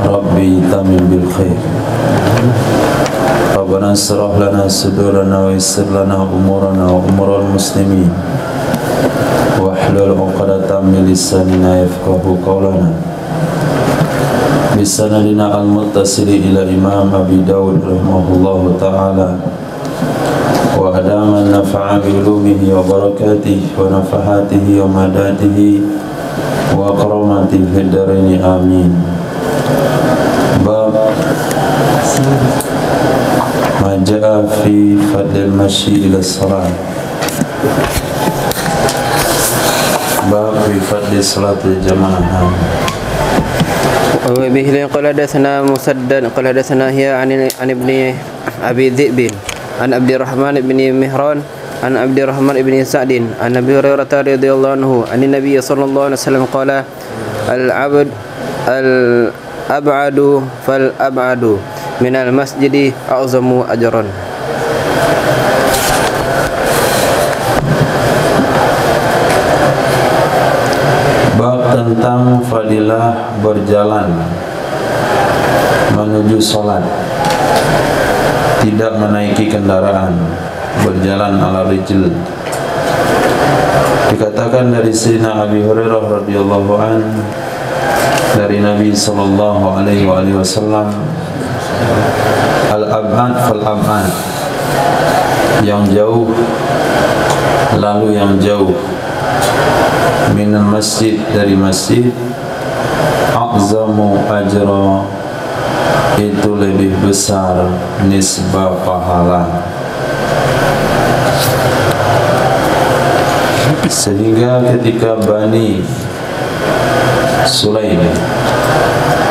Rabbi tamim bil khair. Rabbana israh lana sudurana wa yassir lana umurana wa umural muslimin wahlul 'uqdatam min lisanina yafqahu qawlana. Bisanadina al-muttasili ila Imam Abi Dawud rahimahullahu ta'ala wa adaman nafa'a bi ulumihi wa barakatihi wa nafahatihi wa madatihi wa karamatihi fid dharain amin. Bab ma jaa fi fadl masyi ila salat. Bab fi fadl salatul jamaah. وبه قال حدثنا مسدد قال حدثنا هي عن ابن أبي ذئب عن عبد الرحمن بن مهران عن عبد الرحمن بن سعد عن أبي هريرة رضي الله عنه عن النبي صلى الله عليه وسلم قال العبد الأبعد فالأبعد من المسجد أعظم أجرا. Bab tentang fadilah berjalan menuju sholat, tidak menaiki kendaraan, berjalan ala rijl. Dikatakan dari Sayyidina Abi Hurairah radhiyallahu an, dari Nabi sallallahu alaihi wasallam, al-ab'ad fal-ab'ad, yang jauh lalu yang jauh, minal masjid, dari masjid, a'zamu ajra, itu lebih besar nisbah pahala. Sehingga ketika Bani Sulaim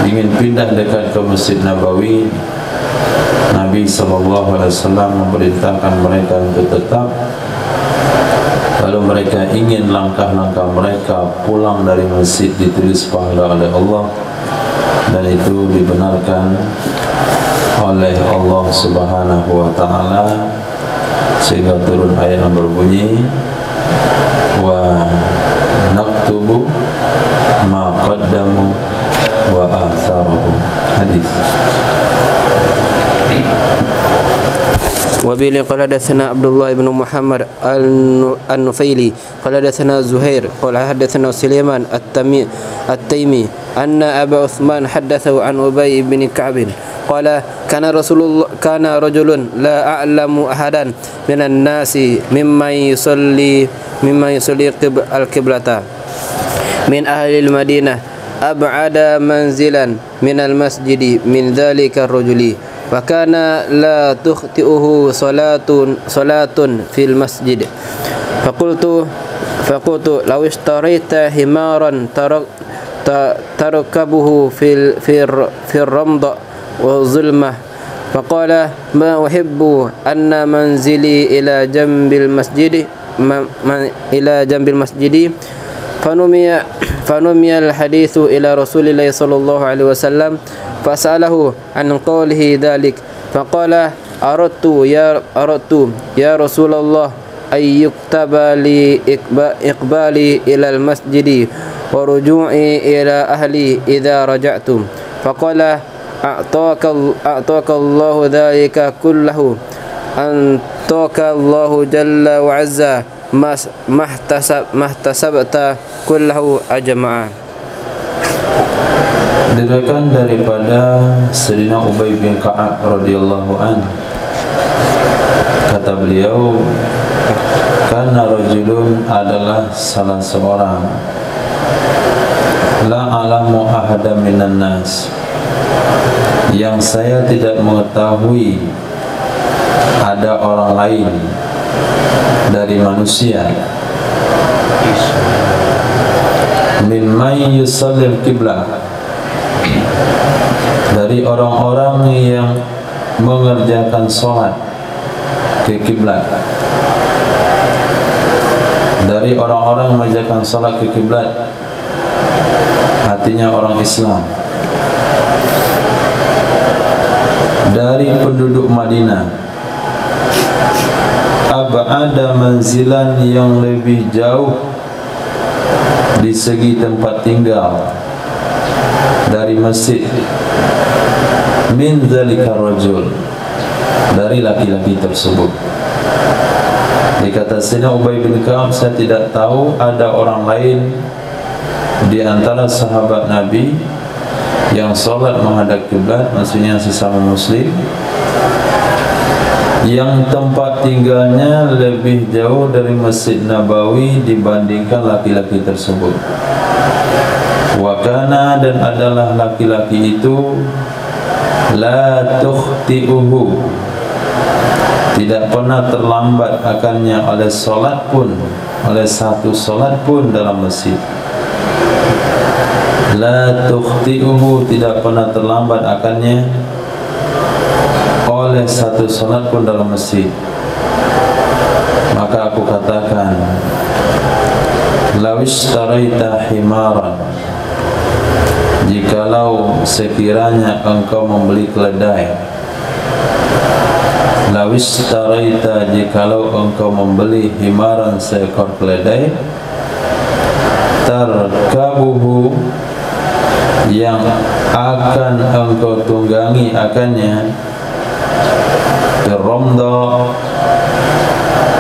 ingin pindah dekat ke Masjid Nabawi, Nabi SAW memerintahkan mereka untuk tetap. Lalu mereka ingin langkah-langkah mereka pulang dari masjid ditulis pahala oleh Allah, dan itu dibenarkan oleh Allah Subhanahu wa ta'ala, sehingga turun ayat yang berbunyi wa naktubu ma qaddamu wa atharuhu. Hadis. وبه قال حدثنا عبد الله بن محمد النفيلي قال حدثنا زهير قال حدثنا سليمان التيمي أن أبا عثمان حدثه عن أبي بن كعب قال كان رجل لا أعلم أحدا من الناس ممن يصلي القبلة من أهل المدينة أبعد منزلا من المسجد من ذلك الرجل، وكان لا تخطئه صلاة في المسجد. فقلت لو اشتريت حمارا تركبه في الرمض والظلمة. فقال ما أحب أن منزلي إلى جنب المسجد فنمي الحديث إلى رسول الله صلى الله عليه وسلم فسأله عن قوله ذلك، فقال أردت يا رسول الله أن يكتب لي إقبالي إلى المسجد ورجوعي إلى أهلي إذا رجعت. فقال أعطاك الله ذلك كله، أنطاك الله جل وعز ما احتسبت كله أجمع. Diriwayatkan daripada Sayyidina Ubay bin Ka'ab radhiyallahu an, kata beliau, karena rajulun adalah salah seorang, la alamu ahada minan nas, yang saya tidak mengetahui ada orang lain dari manusia, mimman yusallil qiblah, dari orang-orang yang mengerjakan sholat ke kiblat, dari orang-orang yang mengerjakan sholat ke kiblat, artinya orang Islam, dari penduduk Madinah, ab'ada manzilan, yang lebih jauh di segi tempat tinggal, dari masjid, min dzalika rajul, dari laki-laki tersebut. Dikata Sayyidina Ubay bin Ka'ab, saya tidak tahu ada orang lain di antara sahabat Nabi yang sholat menghadap kiblat, maksudnya sesama muslim, yang tempat tinggalnya lebih jauh dari Masjid Nabawi dibandingkan laki-laki tersebut. Wakana, dan adalah laki-laki itu la tukhti'uhu, tidak pernah terlambat akannya oleh solat pun, oleh satu solat pun dalam masjid. La tukhti'uhu, tidak pernah terlambat akannya oleh satu solat pun dalam masjid. Maka aku katakan, lawistaraita himaran, jikalau sekiranya engkau membeli keledai. Lawistaraita, jikalau engkau membeli himaran, seekor keledai, tarkabuhu, yang akan engkau tunggangi akannya, Romdo,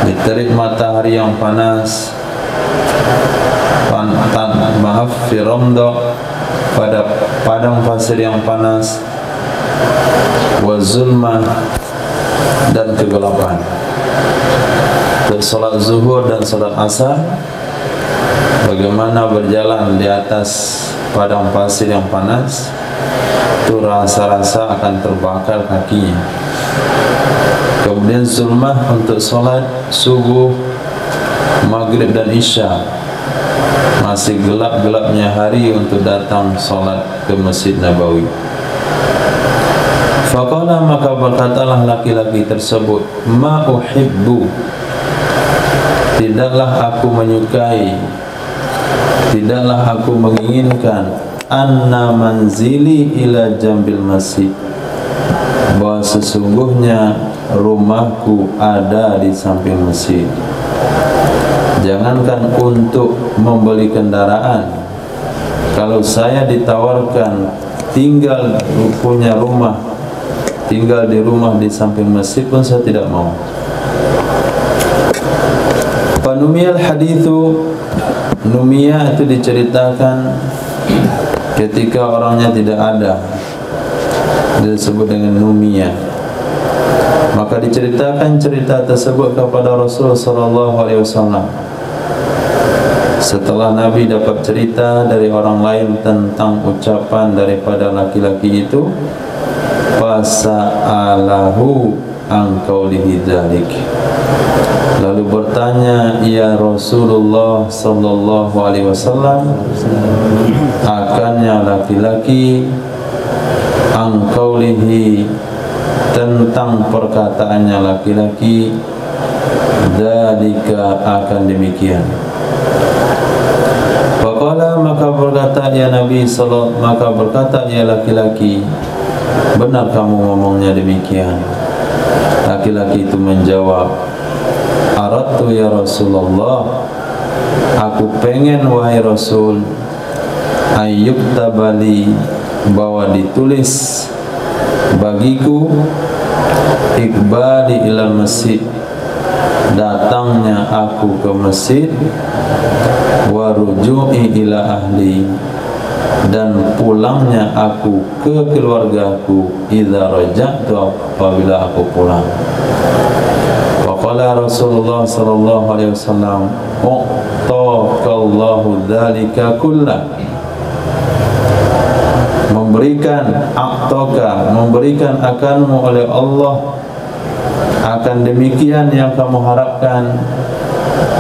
di terik matahari yang panas, Romdo, pada padang pasir yang panas, Wazulmah, dan kegelapan. Untuk salat zuhur dan salat asar, bagaimana berjalan di atas padang pasir yang panas, itu rasa-rasa akan terbakar kakinya. Kemudian zulmah untuk solat subuh, maghrib dan isya, masih gelap-gelapnya hari untuk datang solat ke Masjid Nabawi. Faqala, maka berkatalah laki-laki tersebut, ma uhibbu, tidaklah aku menyukai, tidaklah aku menginginkan, anna manzili ila jambil masjid, bahwa sesungguhnya rumahku ada di samping masjid. Jangankan untuk membeli kendaraan, kalau saya ditawarkan tinggal punya rumah, tinggal di rumah di samping masjid pun saya tidak mau. Panumiyal hadithu, numiyah itu diceritakan ketika orangnya tidak ada, disebut dengan numiyah. Maka diceritakan cerita tersebut kepada Rasul sallallahu alaihi wasallam. Setelah Nabi dapat cerita dari orang lain tentang ucapan daripada laki-laki itu, fasa'alahu an qaulihi dzalik, lalu bertanya, ya Rasulullah sallallahu alaihi wasallam, akannya laki-laki, an qaulihi, tentang perkataannya laki-laki, dzalika, akan demikian. Faqala, maka berkata ya Nabi sallallahu, maka berkata ya laki-laki, benar kamu ngomongnya demikian. Laki-laki itu menjawab, aradtu ya Rasulullah, aku pengen wahai Rasul, ayyuktabali, bahwa ditulis bagiku, ikbali ilal masjid, datangnya aku ke masjid, waruju'i ila ahli, dan pulangnya aku ke keluargaku, idza raja'tu, apabila aku pulang. Waqala Rasulullah sallallahu alaihi wasallam, uqtaqallahu dzalika kullah, memberikan aqtaka, memberikan akanmu oleh Allah akan demikian yang kamu harapkan,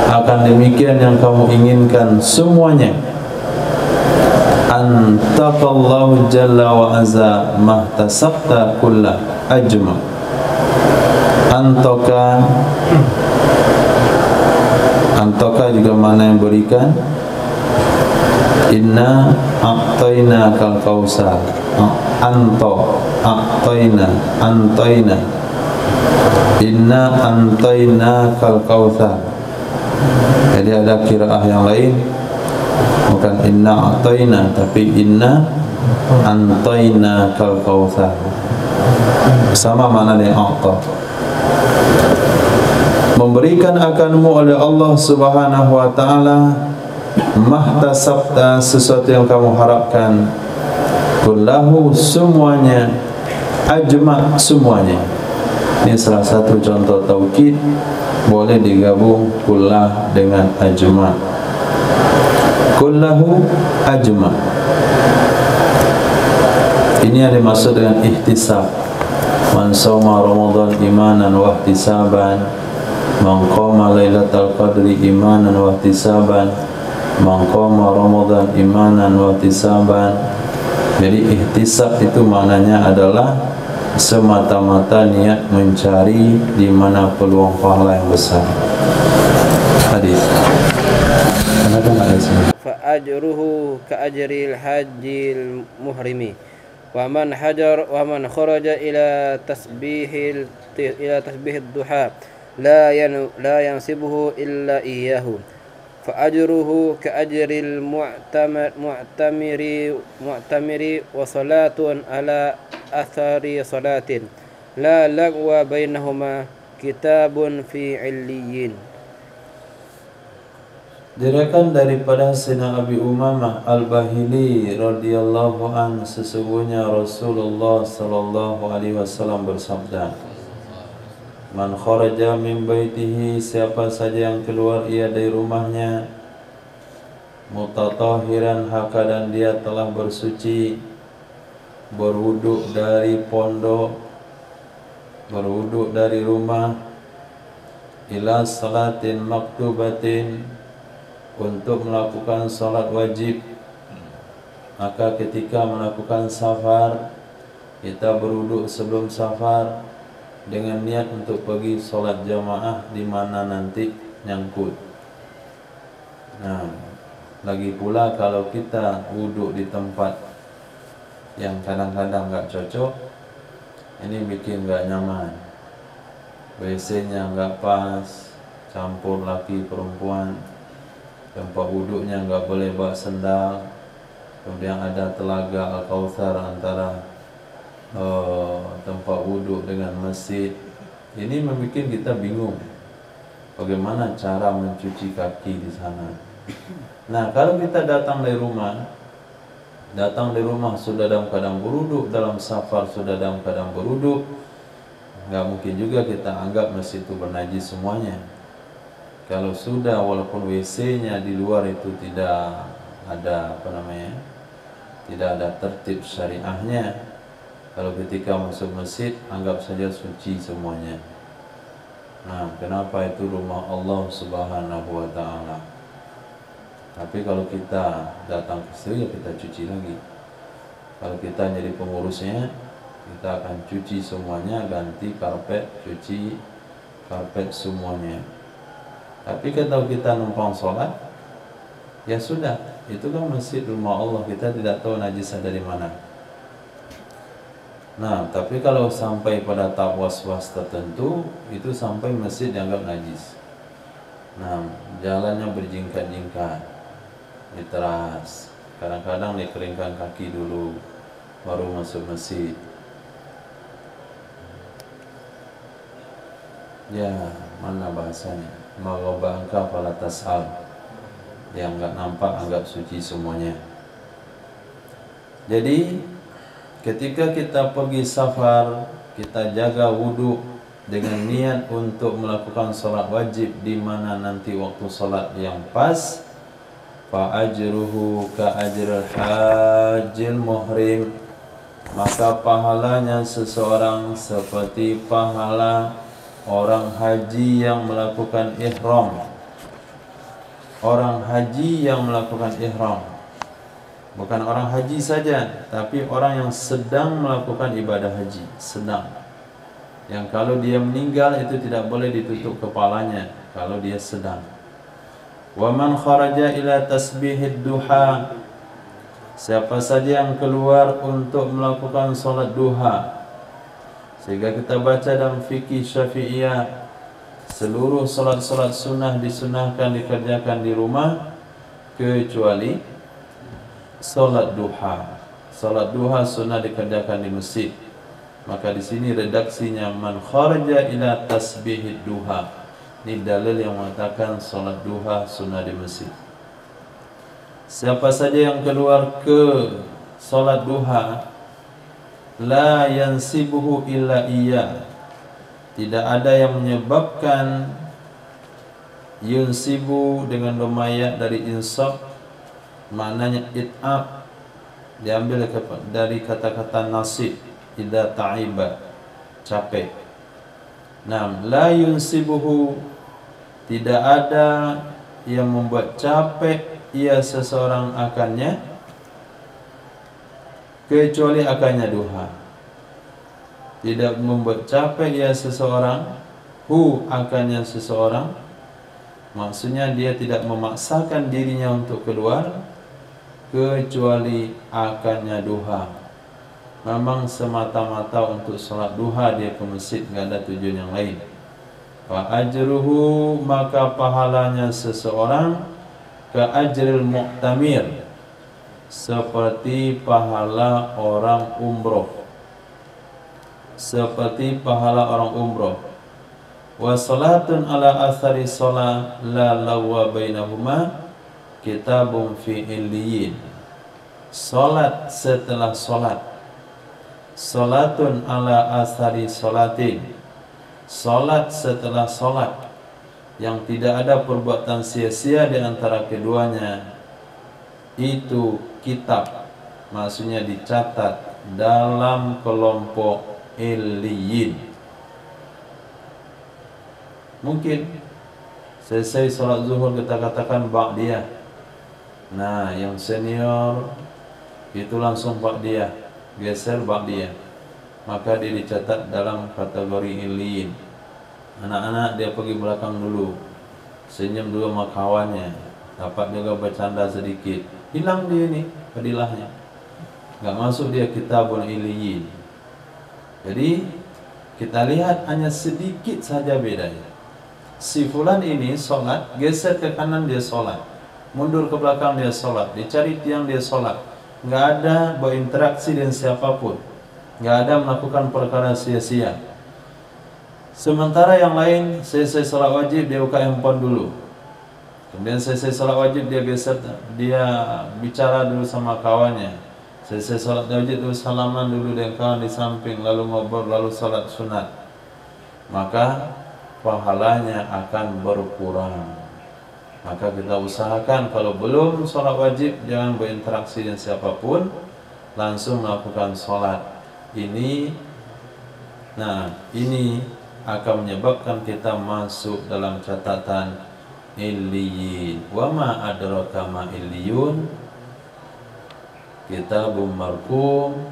akan demikian yang kamu inginkan semuanya. Antaqallahu jalla wa azza mahtasabta kulla ajma. Antaka, antaka juga mana yang berikan. Inna a'tayna kal kausar, anto, a'tayna, antayna, inna antayna kal kausar. Jadi ada qiraah yang lain, bukan inna a'tayna, tapi inna antayna kal kautsar. Sama makna dengan a'ta. Memberikan akanmu oleh Allah Subhanahu wa taala mahtasabta, sesuatu yang kamu harapkan, kullahu, semuanya, ajma, semuanya. Ini salah satu contoh taukid, boleh digabung kullah dengan ajma. Kullahu ajma, ini yang dimaksud dengan ihtisab. Man shoma Ramadan imanan wa ihtisaban, man qama lailatal qadri imanan wa ihtisaban, man qama Ramadan imanan wa ihtisaban. Jadi ihtisab itu maknanya adalah semata-mata niat mencari di mana peluang pahala yang besar. Hadis. Kenapa enggak ada sini? Fa ajruhu ka ajril hajjil muhrimi. Wa man kharaja ila tasbihid duha la yansibuhu illa iyyahu. Fa ajruhu ka ajril mu'tamiri wa salatun ala athari salatin la lagwa bainahuma kitabun fi illiyin. Diriwayatkan daripada Sayyidina Abi Umamah Al-Bahili radhiyallahu an, sesungguhnya Rasulullah sallallahu alaihi wasallam bersabda, man kharaja min baitihi, siapa saja yang keluar ia dari rumahnya, mutatahhiran, hakadan dia telah bersuci, berwuduk dari pondok, berwuduk dari rumah, ila salatin maktubatin, untuk melakukan salat wajib. Maka ketika melakukan safar, kita berwuduk sebelum safar dengan niat untuk pergi salat jamaah di mana nanti nyangkut. Nah, lagi pula kalau kita wuduk di tempat yang kadang-kadang nggak cocok, ini bikin nggak nyaman. WC-nya nggak pas, campur laki perempuan. Tempat wuduknya nggak boleh bawa sendal. Kemudian ada telaga Al-Kautsar antara tempat wuduk dengan masjid. Ini membuat kita bingung bagaimana cara mencuci kaki di sana. Nah, kalau kita datang dari rumah sudah dalam keadaan berwuduk, dalam safar sudah dalam keadaan berwuduk, nggak mungkin juga kita anggap masjid itu bernajis semuanya. Kalau sudah, walaupun WC-nya di luar itu tidak ada tidak ada tertib syariahnya, kalau ketika masuk masjid anggap saja suci semuanya. Nah, kenapa itu rumah Allah Subhanahu wa taala? Tapi kalau kita datang ke situ, ya kita cuci lagi. Kalau kita jadi pengurusnya, kita akan cuci semuanya, ganti karpet, cuci karpet semuanya. Tapi kalau kita numpang sholat, ya sudah, itu kan masjid rumah Allah, kita tidak tahu najisnya dari mana. Nah, tapi kalau sampai pada tahap was-was tertentu, itu sampai masjid dianggap najis. Nah, jalannya berjingkat-jingkat, diteras, kadang-kadang dikeringkan kaki dulu, baru masuk masjid. Ya, mana bahasanya? Maghobangka fala tas'al, yang enggak nampak anggap suci semuanya. Jadi ketika kita pergi safar, kita jaga wudhu dengan niat untuk melakukan sholat wajib di mana nanti waktu sholat yang pas. Fa ajruhu ka ajril hajjil muhrim, maka pahalanya seseorang seperti pahala orang haji yang melakukan ihram. Orang haji yang melakukan ihram, bukan orang haji saja, tapi orang yang sedang melakukan ibadah haji, sedang. Yang kalau dia meninggal itu tidak boleh ditutup kepalanya kalau dia sedang. Wa man kharaja ila tasbihid duha, siapa saja yang keluar untuk melakukan salat duha. Sehingga kita baca dalam fikih Syafi'iyah, seluruh salat-salat sunnah disunahkan dikerjakan di rumah kecuali salat duha. Salat duha sunnah dikerjakan di masjid. Maka di sini redaksinya man kharaja ila tasbihid duha. Ini dalil yang mengatakan salat duha sunnah di masjid. Siapa saja yang keluar ke salat duha, la yansibuhu illa iya, tidak ada yang menyebabkan yunsibu dengan lumayan dari insab, maknanya it'ab, diambil dari kata-kata nasib, idza ta'iba, capek. Nah, la yunsibuhu, tidak ada yang membuat capek ia seseorang akannya kecuali akannya duha. Tidak membuat capek ia seseorang akannya seseorang, maksudnya dia tidak memaksakan dirinya untuk keluar kecuali akannya duha. Memang semata-mata untuk sholat duha dia ke masjid, tidak ada tujuan yang lain. Wa ajruhu, maka pahalanya seseorang ka ajril mu'tamir, seperti pahala orang umroh, seperti pahala orang umroh. Wa salatun ala athari sholat la lawa bainahuma kitabun fi illiyin. Salat setelah salat, salatun ala athari sholatin, salat setelah salat yang tidak ada perbuatan sia-sia di antara keduanya, itu kitab, maksudnya dicatat dalam kelompok illiyin. Mungkin selesai sholat zuhur kita katakan ba'diyah. Nah, yang senior itu langsung ba'diyah, geser ba'diyah, maka dia dicatat dalam kategori illiyin. Anak-anak dia pergi belakang dulu, senyum dulu sama kawannya, dapat juga bercanda sedikit, hilang dia nih fadilahnya, nggak masuk dia kitabun illiyin. Jadi kita lihat hanya sedikit saja bedanya. Si fulan ini sholat, geser ke kanan dia sholat, mundur ke belakang dia sholat, dicari tiang dia sholat, nggak ada berinteraksi dengan siapapun, nggak ada melakukan perkara sia-sia. Sementara yang lain selesai sholat wajib dia buka handphone dulu, kemudian selesai sholat wajib dia geser, dia bicara dulu sama kawannya, selesai sholat wajib dulu salaman dulu dengan kawan di samping, lalu ngobrol, lalu sholat sunat. Maka pahalanya akan berkurang. Maka kita usahakan kalau belum sholat wajib jangan berinteraksi dengan siapapun, langsung melakukan sholat ini. Nah, ini akan menyebabkan kita masuk dalam catatan illiyin. Wa ma adraka ma illiyun, kitabun marqum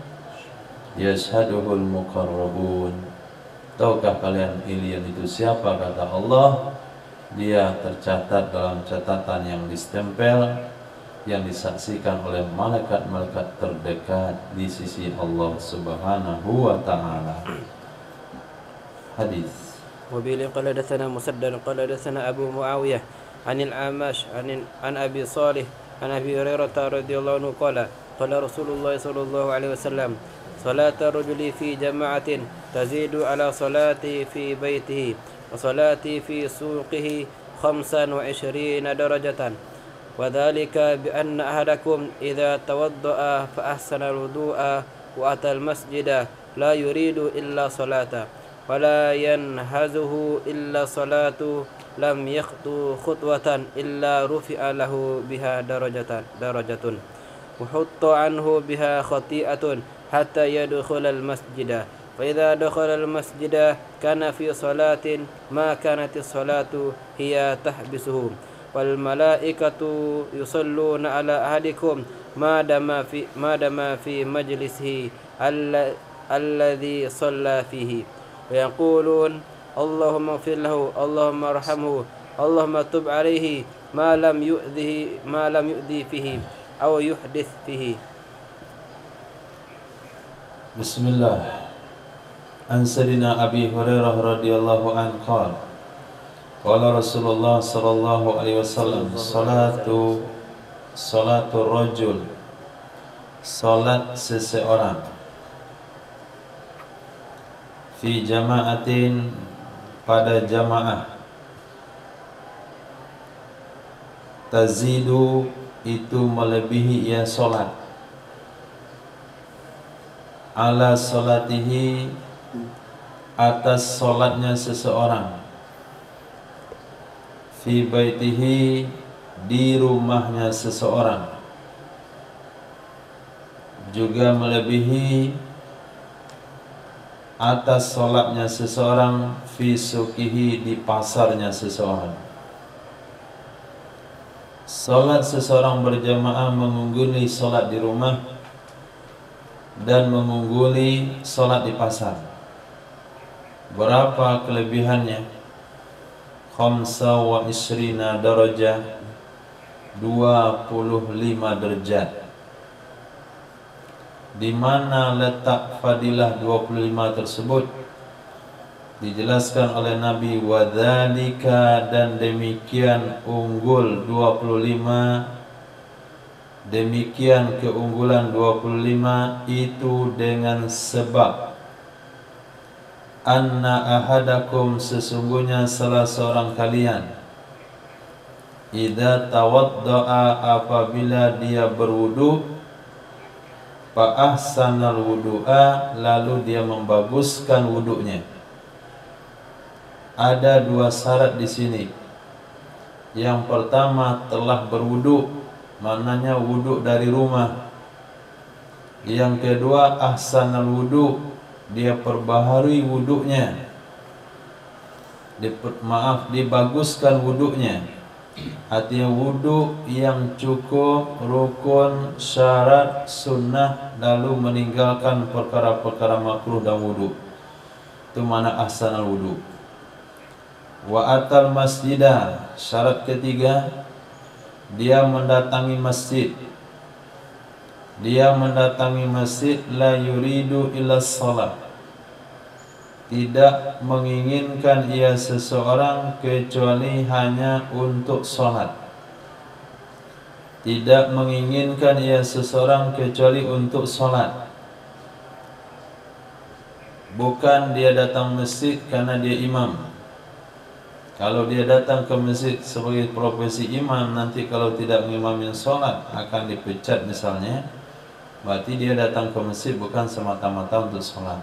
yashhaduhul muqarrabun. Tahukah kalian illiyin itu siapa? Kata Allah, dia tercatat dalam catatan yang distempel, yang disaksikan oleh malaikat-malaikat terdekat di sisi Allah Subhanahu wa ta'ala. Hadis. وبه قال حدثنا مسدد قال حدثنا أبو معاوية عن الأعمش عن أبي صالح عن أبي هريرة رضي الله عنه قال قال رسول الله صلى الله عليه وسلم صلاة الرجل في جماعة تزيد على صلاته في بيته وصلاته في سوقه 25 درجة وذلك بأن أحدكم إذا توضأ فأحسن الوضوء وأتى المسجد لا يريد إلا صلاة ولا ينهزه إلا صلاة لم يخطو خطوة إلا رفع له بها درجة وحط عنه بها خطيئة حتى يدخل المسجد فإذا دخل المسجد كان في صلاة ما كانت الصلاة هي تحبسه والملائكة يصلون على أحدكم ما دام في مجلسه الذي صلى فيه ويقولون اللهم اغفر له اللهم ارحمه اللهم تب عليه ما لم يؤذي فيه أو يحدث فيه. Bismillah. An Sayyidina Abi Hurairah radhiyallahu anhu qala qala Rasulullah sallallahu alaihi wasallam salatu rajul salat seseorang fi jama'atin, pada jamaah, tazidu, itu melebihi ia salat, ala salatihi, atas salatnya seseorang, fi baitihi, di rumahnya seseorang, juga melebihi atas solatnya seseorang, fi sukihi, di pasarnya seseorang. Solat seseorang berjamaah mengungguli solat di rumah dan mengungguli solat di pasar. Berapa kelebihannya? Khamsa wa isrina darajah, 25 derajat. Di mana letak fadilah 25 tersebut? Dijelaskan oleh Nabi, wadzalika, dan demikian unggul 25, demikian keunggulan 25 itu dengan sebab anna ahadakum, sesungguhnya salah seorang kalian, idza tawaddaa, apabila dia berwudu, fa ahsanal wudu'a, lalu dia membaguskan wudunya. Ada dua syarat di sini. Yang pertama, telah berwudu, maknanya wudu dari rumah. Yang kedua, ahsanal wudu, dia perbaharui wudunya. Dibaguskan wudunya. Artinya wudu yang cukup, rukun, syarat, sunnah, lalu meninggalkan perkara-perkara makruh dan wudu. Itu mana ahsanal wudu. Wa atal masjidah, syarat ketiga, dia mendatangi masjid. Dia mendatangi masjid, la yuridu illa shalah, tidak menginginkan ia seseorang kecuali hanya untuk sholat. Tidak menginginkan ia seseorang kecuali untuk sholat. Bukan dia datang masjid karena dia imam. Kalau dia datang ke masjid sebagai profesi imam, nanti kalau tidak mengimamin sholat akan dipecat misalnya. Berarti dia datang ke masjid bukan semata-mata untuk sholat.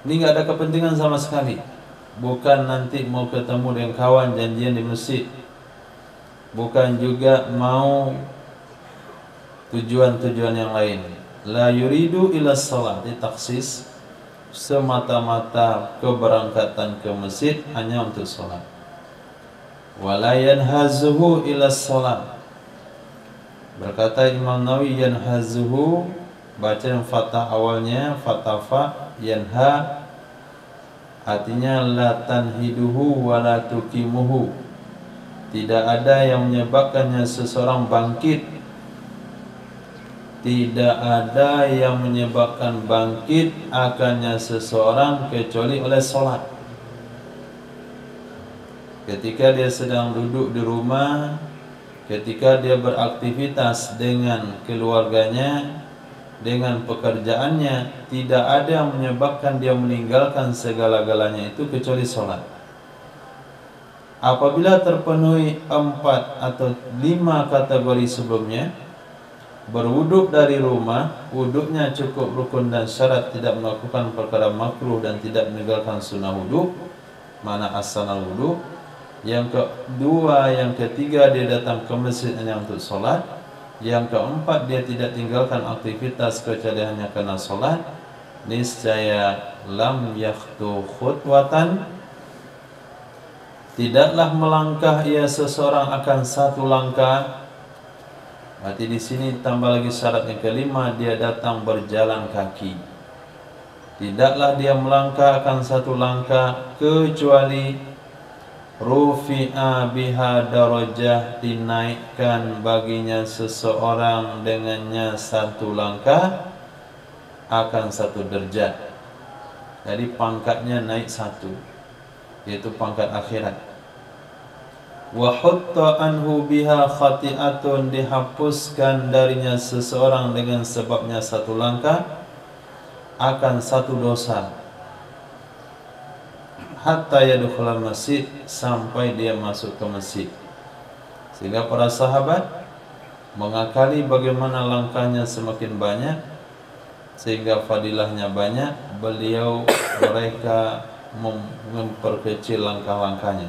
Ini nggak ada kepentingan sama sekali. Bukan nanti mau ketemu dengan kawan, janjian di masjid. Bukan juga mau tujuan-tujuan yang lain. La yuridu ila shalah, ditaksis, semata-mata keberangkatan ke masjid hanya untuk sholat. Wala yanhazuhu ila shalah. Berkata Imam Nawawi, yanhazuhu, baca yang fathah awalnya, fathah fa, yanha, artinya la tanhiduhu wa la tukimuhu, tidak ada yang menyebabkannya seseorang bangkit, tidak ada yang menyebabkan bangkit akannya seseorang kecuali oleh sholat. Ketika dia sedang duduk di rumah, ketika dia beraktivitas dengan keluarganya, dengan pekerjaannya, tidak ada yang menyebabkan dia meninggalkan segala-galanya itu kecuali sholat. Apabila terpenuhi 4 atau 5 kategori sebelumnya, berwuduk dari rumah, wuduknya cukup rukun dan syarat, tidak melakukan perkara makruh dan tidak meninggalkan sunnah wuduk, mana ahsanal wuduk. Yang kedua, yang ketiga, dia datang ke masjid hanya untuk sholat. Yang keempat, dia tidak tinggalkan aktivitas kecuali hanya karena sholat. Niscaya lam yakhtu khutwatan, tidaklah melangkah ia seseorang akan satu langkah. Berarti di sini tambah lagi syarat yang kelima, dia datang berjalan kaki. Tidaklah dia melangkah akan satu langkah kecuali rufi'a biha darajah, dinaikkan baginya seseorang dengannya satu langkah akan satu derajat. Jadi pangkatnya naik satu, yaitu pangkat akhirat. wa hutta anhu biha khati'atun, dihapuskan darinya seseorang dengan sebabnya satu langkah akan satu dosa, hatta yadkhulal masjid, sampai dia masuk ke masjid. Sehingga para sahabat mengakali bagaimana langkahnya semakin banyak sehingga fadilahnya banyak, mereka memperkecil langkah-langkahnya.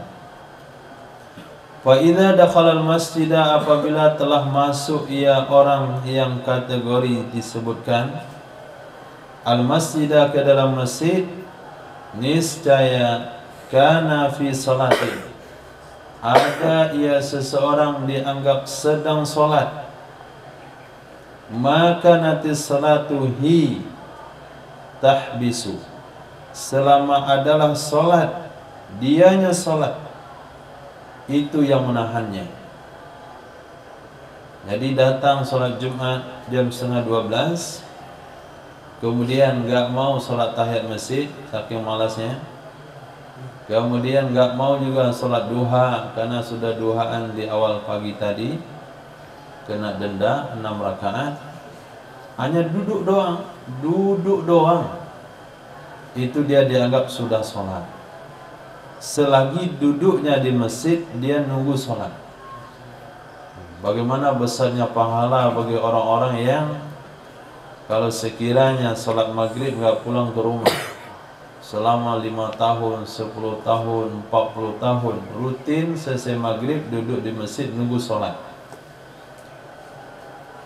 Wa idza dakhala al-masjida, apabila telah masuk ia orang yang kategori disebutkan al-masjida, ke dalam masjid, niscaya kana fi salati, ada ia seseorang dianggap sedang solat, maka nanti salatu hi tahbisu, selama adalah solat, dianya solat, itu yang menahannya. Jadi datang solat Jumat jam 11:30, kemudian gak mau sholat tahiyat masjid saking malasnya, kemudian gak mau juga sholat duha karena sudah duhaan di awal pagi tadi, kena denda 6 rakaat, hanya duduk doang, itu dia dianggap sudah sholat. Selagi duduknya di masjid, dia nunggu sholat. Bagaimana besarnya pahala bagi orang-orang yang kalau sekiranya sholat maghrib gak pulang ke rumah selama 5 tahun, 10 tahun, 40 tahun, rutin selesai maghrib duduk di masjid nunggu sholat.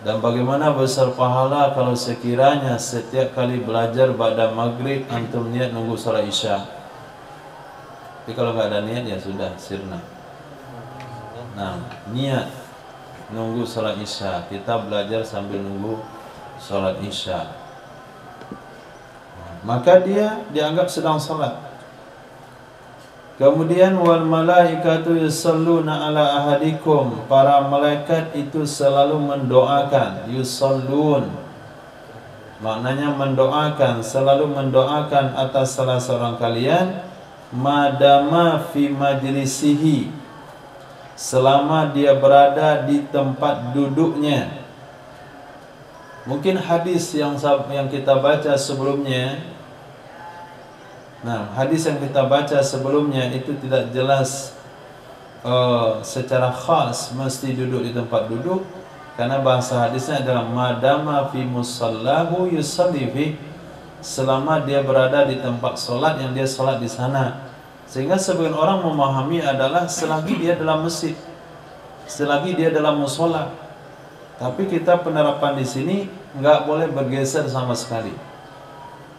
Dan bagaimana besar pahala kalau sekiranya setiap kali belajar ba'da maghrib antum niat nunggu sholat isya. Tapi kalau gak ada niat ya sudah, sirna. Nah, niat nunggu sholat isya, kita belajar sambil nunggu sholat isya, maka dia dianggap sedang sholat. Kemudian wal malaikatu yusalluna ala ahadikum, para malaikat itu selalu mendoakan, yusallun maknanya mendoakan, selalu mendoakan atas salah seorang kalian, madama fi majlisihi, selama dia berada di tempat duduknya. Mungkin hadis yang kita baca sebelumnya, hadis yang kita baca sebelumnya itu tidak jelas secara khas mesti duduk di tempat duduk, karena bahasa hadisnya adalah madama fi musallahu yusalli fi, selama dia berada di tempat solat yang dia solat di sana. Sehingga sebagian orang memahami adalah selagi dia dalam masjid, selagi dia dalam musola. Tapi kita penerapan di sini nggak boleh bergeser sama sekali.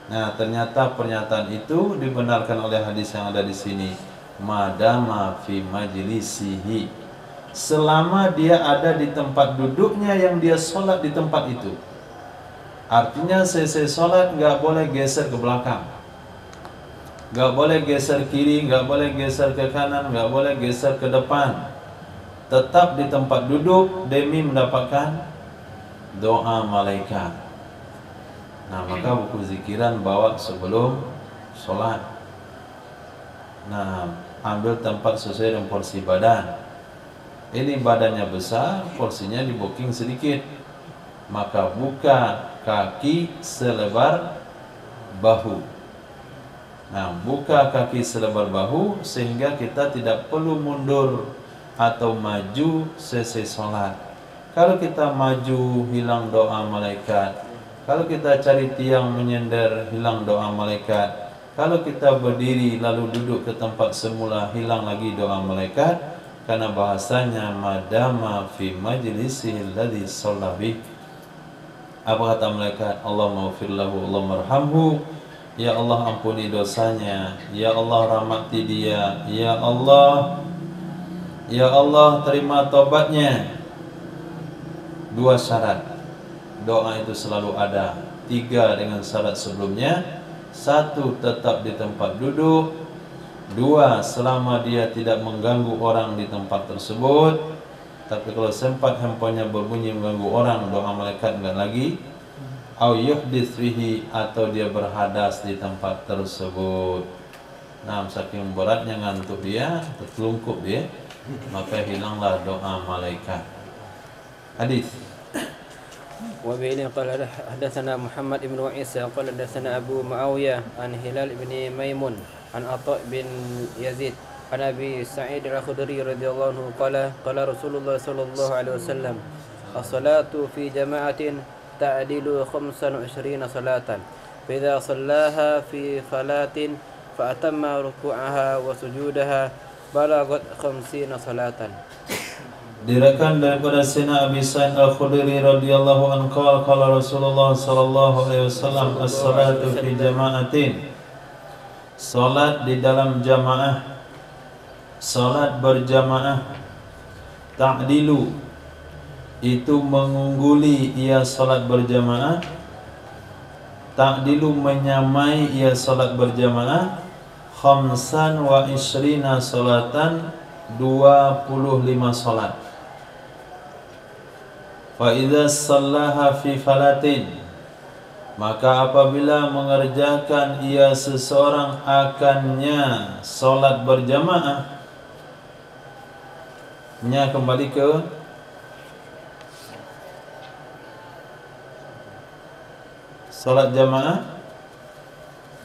Nah, ternyata pernyataan itu dibenarkan oleh hadis yang ada di sini. Madama fi majlisihi, selama dia ada di tempat duduknya yang dia sholat di tempat itu. Artinya selesai sholat nggak boleh geser ke belakang, nggak boleh geser kiri, nggak boleh geser ke kanan, nggak boleh geser ke depan. Tetap di tempat duduk demi mendapatkan doa malaikat. Nah, maka buku zikiran bawa sebelum sholat. Nah, ambil tempat sesuai dengan porsi badan. Ini badannya besar, porsinya di booking sedikit, maka buka kaki selebar bahu. Nah, buka kaki selebar bahu sehingga kita tidak perlu mundur atau maju selesai sholat. Kalau kita maju hilang doa malaikat, kalau kita cari tiang menyender hilang doa malaikat, kalau kita berdiri lalu duduk ke tempat semula hilang lagi doa malaikat, karena bahasanya madama fi majlisihi alladhi shalla bih. Apa kata malaikat? Allahumma ighfir lahu, Allahumma arhamhu, ya Allah ampuni dosanya, ya Allah rahmati dia, ya Allah, ya Allah terima taubatnya. 2 syarat doa itu selalu ada, 3 dengan syarat sebelumnya. 1 tetap di tempat duduk, 2 selama dia tidak mengganggu orang di tempat tersebut. Tapi kalau sempat handphonenya berbunyi mengganggu orang, doa malaikat enggak lagi. Au yuhdits fihi, atau dia berhadas di tempat tersebut. Nah, saking beratnya ngantuk dia, tertelungkup dia, maka hilanglah doa malaikat. Hadis. وبه قال حدثنا محمد بن عيسى قال حدثنا أبو معاوية عن هلال بن ميمون عن عطاء بن يزيد عن أبي سعيد الخدري رضي الله عنه قال قال رسول الله صلى الله عليه وسلم الصلاة في جماعة تعدل 25 صلاة فإذا صلاها في فلاة فأتم ركوعها وسجودها بلغت 50 صلاة. Diriwayatkan daripada Sayyidina Abi Sa'id Al-Khudri radhiyallahu anhu qala Rasulullah sallallahu alaihi wasallam as-salatu fi jama'atin, salat di dalam jamaah, salat berjamaah, ta'dilu itu mengungguli ia salat berjamaah, ta'dilu menyamai ia salat berjamaah, 25 salatan 25 salat. Fa idza sallaha fi falatin, maka apabila mengerjakan ia seseorang akannya solat berjamaah, nya kembali ke solat jamaah,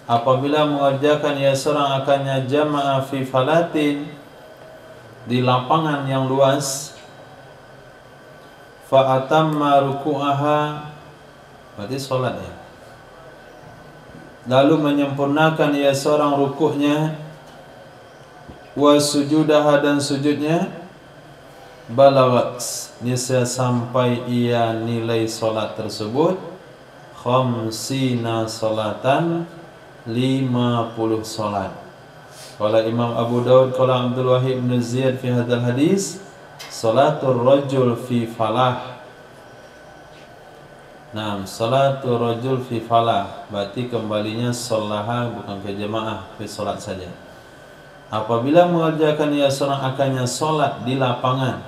apabila mengerjakan ia seorang akannya jamaah fi falatin, di lapangan yang luas, fa atamma ruku'aha, berarti solat ya, lalu menyempurnakan ia seorang rukuknya, wa sujudaha dan sujudnya, balaghat nisya sampai ia nilai solat tersebut 50 salatan 50 solat. Qala Imam Abu Daud qala Abdul Wahid bin Ziyad fi hadzal hadis salatul rajul fi falah. Nah, salatul rajul fi falah berarti kembalinya salaha bukan ke jamaah, fi salat saja. Apabila mengerjakan ia seorang akannya salat di lapangan,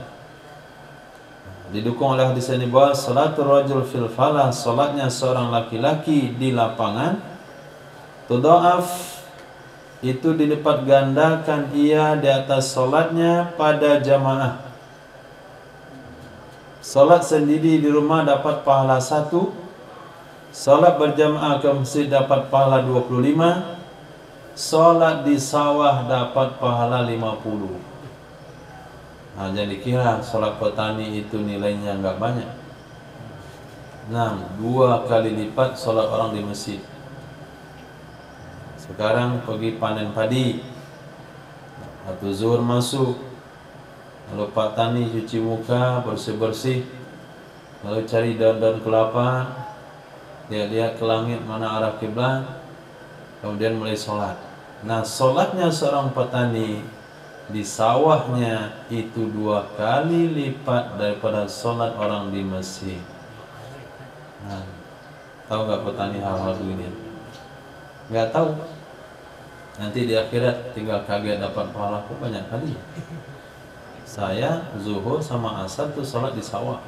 didukung oleh hadis ini bahwa salatul rajul fil falah, salatnya seorang laki-laki di lapangan, tudha'af itu dilipat gandakan ia di atas salatnya pada jamaah. Salat sendiri di rumah dapat pahala 1, salat berjamaah ke masjid dapat pahala 25, salat di sawah dapat pahala 50. Nah, jadi kira salat petani itu nilainya enggak banyak. Nah, 2 kali lipat salat orang di masjid. Sekarang pergi panen padi, atau zuhur masuk, lalu Pak Tani cuci muka, bersih-bersih, lalu cari daun-daun kelapa, lihat-lihat ke langit mana arah kiblat, kemudian mulai sholat. Nah, sholatnya seorang petani di sawahnya itu 2 kali lipat daripada sholat orang di masjid. Nah, tahu nggak petani hal-hal begini? Nggak tahu. Nanti di akhirat tinggal kaget dapat pahala banyak kali. Saya zuhur sama asar tuh sholat di sawah.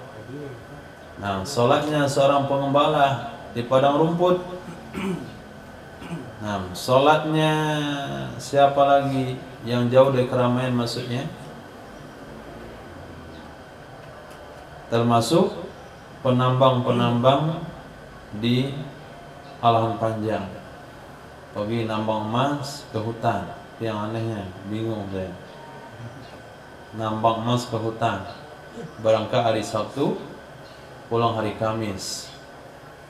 Nah, sholatnya seorang pengembala di padang rumput. Nah, sholatnya siapa lagi yang jauh dari keramaian maksudnya? Termasuk penambang-penambang di alahan panjang. Pergi nambang emas ke hutan, yang anehnya bingung saya. Nambang emas ke hutan, berangkat hari Sabtu, pulang hari Kamis.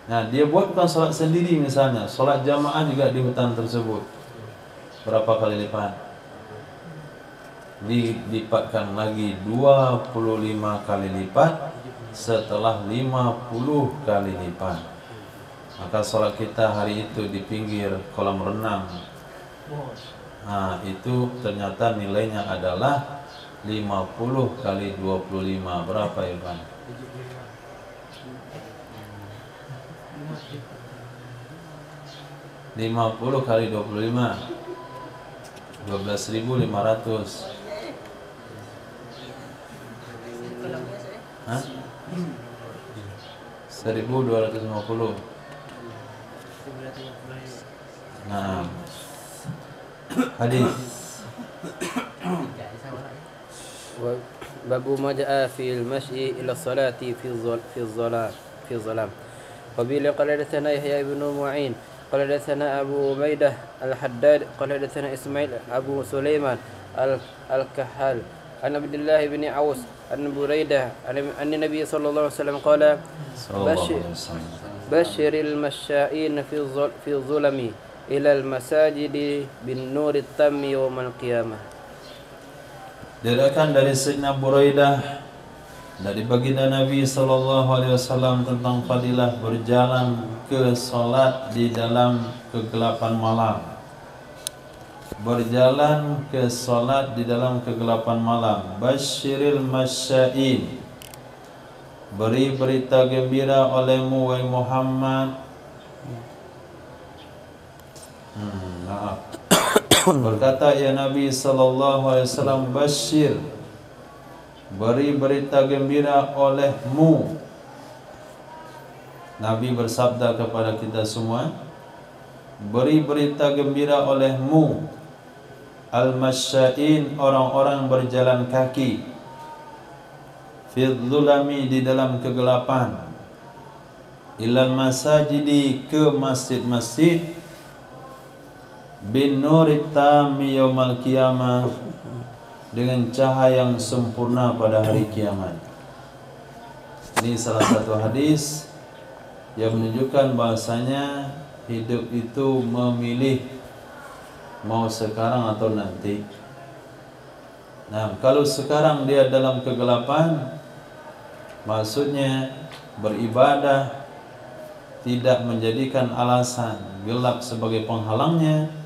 Nah, dia buat bukan sholat sendiri misalnya, sholat jamaah juga di hutan tersebut. Berapa kali lipat? Dilipatkan lagi 25 kali lipat setelah 50 kali lipat. Maka sholat kita hari itu di pinggir kolam renang, nah itu ternyata nilainya adalah 50 kali 25. Berapa ya Pak? 50 kali 25 12.500. Hah? 1.250. Nah, hadis باب ما جاء في المشي إلى الصلاة في الظلام. وبه قال حدثنا يحيى بن معين قال حدثنا أبو عبيدة الحداد قال حدثنا إسماعيل أبو سليمان الكحال عن عبد الله بن عوس عن بريدة عن النبي صلى الله عليه وسلم قال بشر المشائين في الظلم إلى المساجد بالنور التام يوم القيامة. Diriwayatkan dari Sayyidina Buraidah dari baginda Nabi SAW tentang fadilah berjalan ke salat di dalam kegelapan malam. Berjalan ke salat di dalam kegelapan malam. Basyiril masya'in, beri berita gembira olehmu wahai Muhammad. Berkata ya Nabi SAW, Bashir, beri berita gembira olehmu. Nabi bersabda kepada kita semua, beri berita gembira olehmu. Al-masya'in, orang-orang berjalan kaki. Fidlulami, di dalam kegelapan. Ilal masajidi, ke masjid-masjid. Bin nuritami yaumal qiyamah, dengan cahaya yang sempurna pada hari kiamat. Ini salah satu hadis yang menunjukkan bahasanya hidup itu memilih mau sekarang atau nanti. Nah, kalau sekarang dia dalam kegelapan, maksudnya beribadah tidak menjadikan alasan gelap sebagai penghalangnya,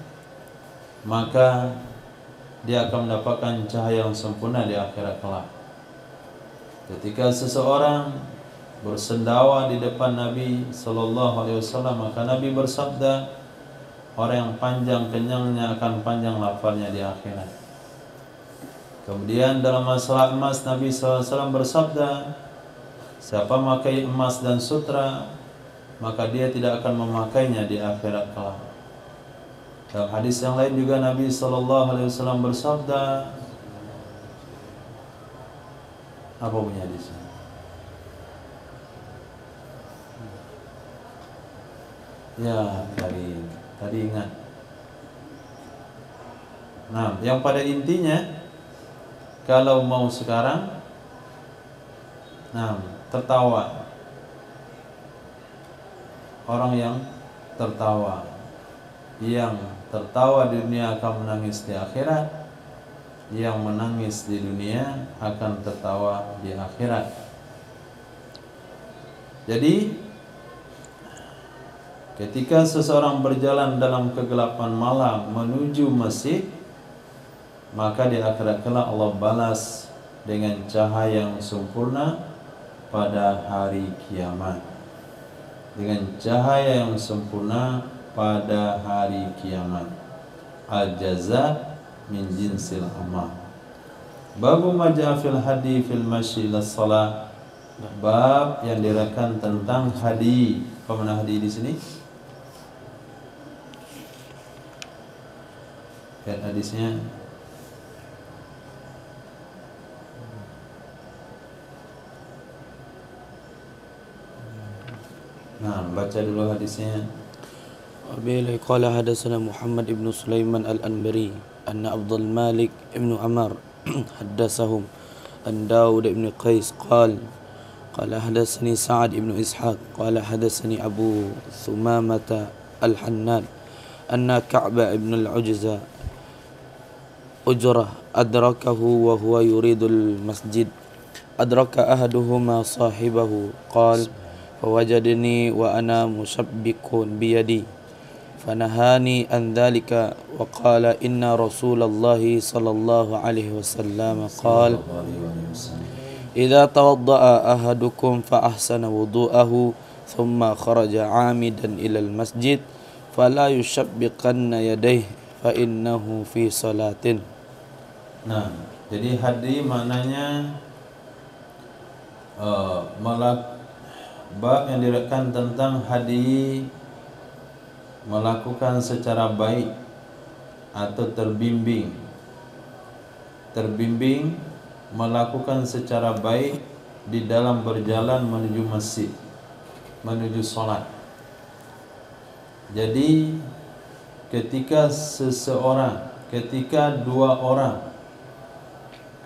maka dia akan mendapatkan cahaya yang sempurna di akhirat kelak. Ketika seseorang bersendawa di depan Nabi SAW, maka Nabi bersabda, orang yang panjang kenyangnya akan panjang lafalnya di akhirat. Kemudian dalam masalah emas, Nabi SAW bersabda, siapa memakai emas dan sutra, maka dia tidak akan memakainya di akhirat kelak. Dalam hadis yang lain juga Nabi SAW bersabda, apa punya hadisnya? Ya, tadi ingat. Nah, yang pada intinya, kalau mau sekarang, nah, tertawa. Orang yang tertawa, yang tertawa di dunia akan menangis di akhirat, yang menangis di dunia akan tertawa di akhirat. Jadi ketika seseorang berjalan dalam kegelapan malam menuju masjid, maka di akhirat kelak Allah balas dengan cahaya yang sempurna pada hari kiamat. Dengan cahaya yang sempurna pada hari kiamat. Al-jaza min jinsil amal. Babu majah fil hadi fil masyi ila shalah. Bab yang diriwayatkan tentang hadi. Apa mana hadi di sini? Lihat hadisnya. Nah, baca dulu hadisnya. وبه قال حدثنا محمد بن سليمان الأنبري أن عبد المالك بن عمر حدثهم عن داود بن قيس قال حدثني سعد بن إسحاق قال حدثني أبو ثمامة الحنان أن كعب بن العجزة أجرة أدركه وهو يريد المسجد أدرك أحدهما صاحبه قال فوجدني وأنا مشبك بيدي فنهاني عن ذلك وقال إن رسول الله صلى الله عليه وسلم قال إذا توضأ أحدكم فأحسن وضوءه ثم خرج عامدا إلى المسجد فلا يشبكن يديه فإنه في صلاة. Nah, jadi hadi maknanya bab yang diriwayatkan tentang hadi, melakukan secara baik atau terbimbing melakukan secara baik di dalam berjalan menuju masjid, menuju sholat. Jadi ketika dua orang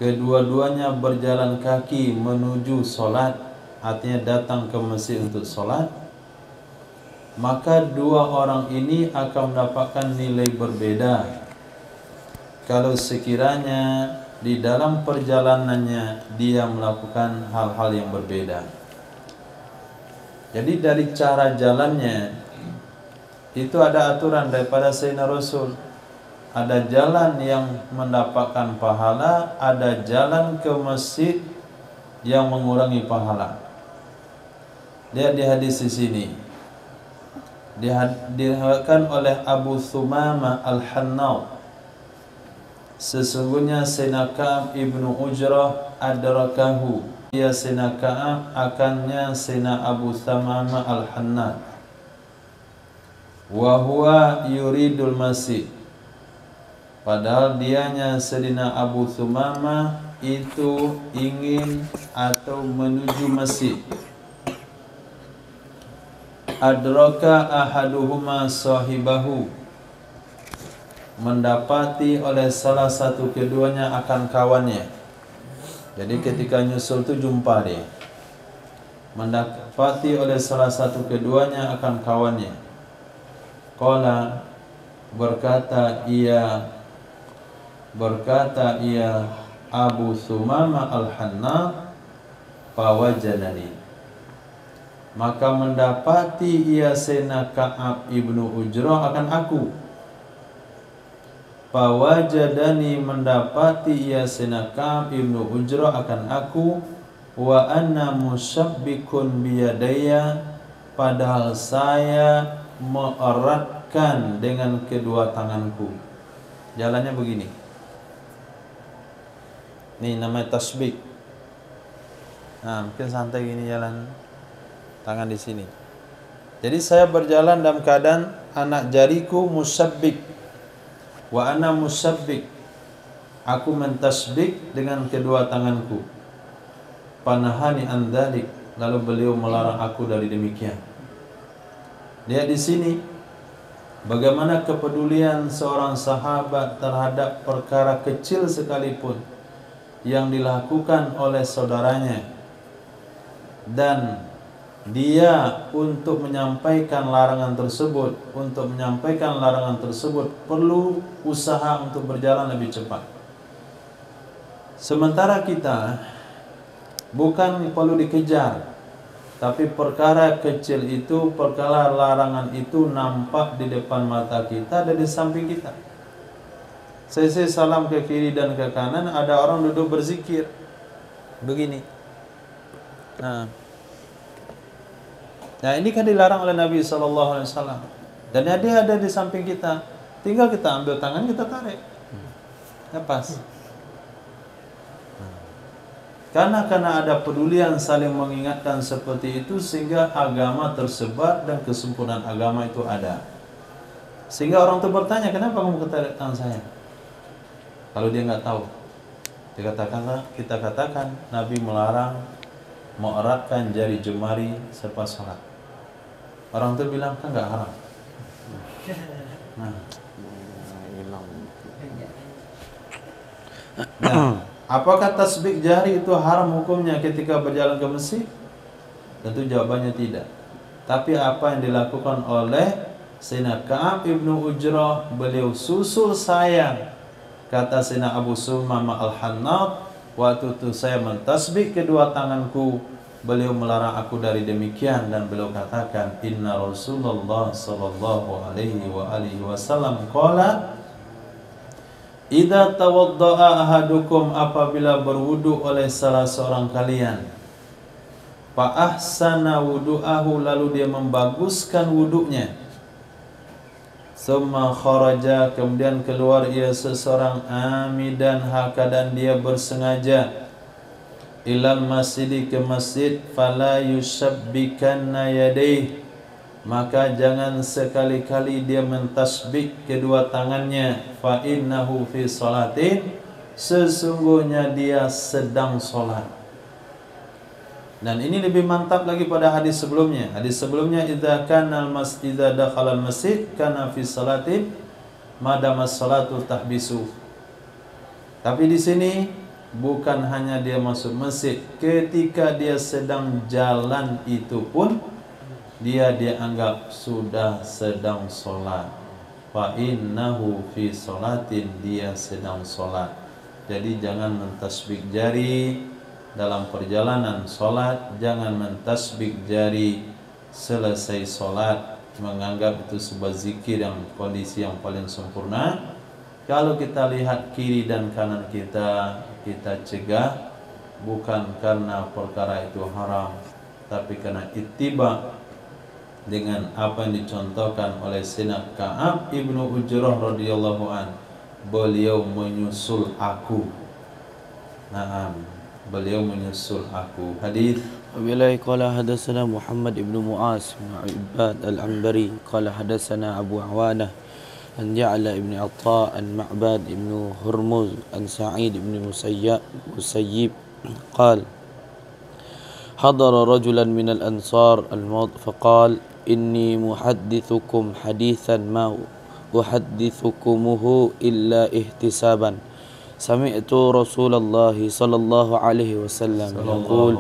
kedua-duanya berjalan kaki menuju sholat, artinya datang ke masjid untuk sholat, maka dua orang ini akan mendapatkan nilai berbeda kalau sekiranya di dalam perjalanannya dia melakukan hal-hal yang berbeda. Jadi dari cara jalannya itu ada aturan daripada Sayyidina Rasul. Ada jalan yang mendapatkan pahala, ada jalan ke masjid yang mengurangi pahala. Lihat di hadis di sini. Diriwayatkan oleh Abu Thumamah Al-Hannau, sesungguhnya Sayyidina Ka'ab ibnu Ujrah adrakahu, dia Sayyidina Ka'ab akannya Sayyidina Abu Thumamah Al-Hannau, wa huwa yuridul masjid, padahal dianya Sayyidina Abu Thumamah itu ingin atau menuju masjid. Adraka ahaduhuma sahibahu, mendapati oleh salah satu keduanya akan kawannya. Jadi ketika nyusul itu jumpa dia, mendapati oleh salah satu keduanya akan kawannya. Qala, berkata ia Abu Thumamah Al-Hannau, fawajadani, maka mendapati ia Sayyidina Ka'ab ibnu Ujrah akan aku. Fawajadani, mendapati ia Sayyidina Ka'ab ibnu Ujrah akan aku. Wa anna musyabbikun biyadaya, padahal saya mengeratkan dengan kedua tanganku. Jalannya begini. Ini namanya tasbik. Nah, mungkin santai gini jalan, tangan di sini. Jadi saya berjalan dalam keadaan anak jariku musyabbik. Wa ana musyabbik, aku mentasbik dengan kedua tanganku. Panahani an dzalik, lalu beliau melarang aku dari demikian. Lihat di sini bagaimana kepedulian seorang sahabat terhadap perkara kecil sekalipun yang dilakukan oleh saudaranya, dan dia untuk menyampaikan larangan tersebut, perlu usaha untuk berjalan lebih cepat. Sementara kita bukan perlu dikejar, tapi perkara kecil itu, perkara larangan itu nampak di depan mata kita dan di samping kita. Saya salam ke kiri dan ke kanan, ada orang duduk berzikir begini. Nah, ini kan dilarang oleh Nabi SAW. Dan dia ada di samping kita, tinggal kita ambil tangan, kita tarik, lepas. Karena ada pedulian saling mengingatkan seperti itu, sehingga agama tersebar dan kesempurnaan agama itu ada. Sehingga orang itu bertanya, kenapa kamu tarik tangan saya? Kalau dia nggak tahu, kita katakan Nabi melarang mengeratkan jari jemari selepas sholat. Orang itu bilang kan nggak haram. Nah, apakah tasbik jari itu haram hukumnya ketika berjalan ke masjid? Tentu jawabannya tidak. Tapi apa yang dilakukan oleh Sayyidina Ka'ab ibnu Ujrah, beliau susul sayang, kata Sayyidina Abu Thumamah Al-Hannau, waktu itu saya mentasbih kedua tanganku, beliau melarang aku dari demikian, dan beliau katakan, inna Rasulullah sallallahu alaihi wasallam qala, idza tawadda'a ahadukum, apabila berwudu oleh salah seorang kalian, fa ahsana wudu'ahu, lalu dia membaguskan wudunya, summa kharaja, kemudian keluar ia seseorang, amidan, keadaan dia bersengaja, ilal masjid, ke masjid, fala yushabbikanna yadaih, maka jangan sekali-kali dia mentasbik kedua tangannya, fa innahu fi salatin, sesungguhnya dia sedang sholat. Dan ini lebih mantap lagi pada hadis sebelumnya. Hadis sebelumnya, idza dakhala al-masjid kana fi salatin madama salatu tahbisu. Tapi di sini bukan hanya dia masuk masjid, ketika dia sedang jalan itu pun dia dianggap sudah sedang sholat. Fa innahu fi sholatin, dia sedang sholat. Jadi jangan mentasbih jari dalam perjalanan sholat, jangan mentasbih jari selesai sholat, menganggap itu sebuah zikir yang kondisi yang paling sempurna. Kalau kita lihat kiri dan kanan kita cegah, bukan karena perkara itu haram, tapi karena ittiba dengan apa yang dicontohkan oleh Sayyidina Ka'ab ibnu Ujrah radhiyallahu an. Beliau menyusul aku. Naam, beliau menyusul aku. Hadis Wabillahi qala hadatsana Muhammad ibnu Mu'az bin Ibad al-Anbari qala hadatsana Abu Awanah an Ja'la ibn Atta an Ma'bad ibn Hurmuz an Sa'id ibn Musayyib qala hadara rajulan min al-ansar al-maut faqala inni muhaddithukum hadithan ma uhaddithukumuhu illa ihtisaban sami'tu Rasulullah sallallahu alaihi wasallam yaqul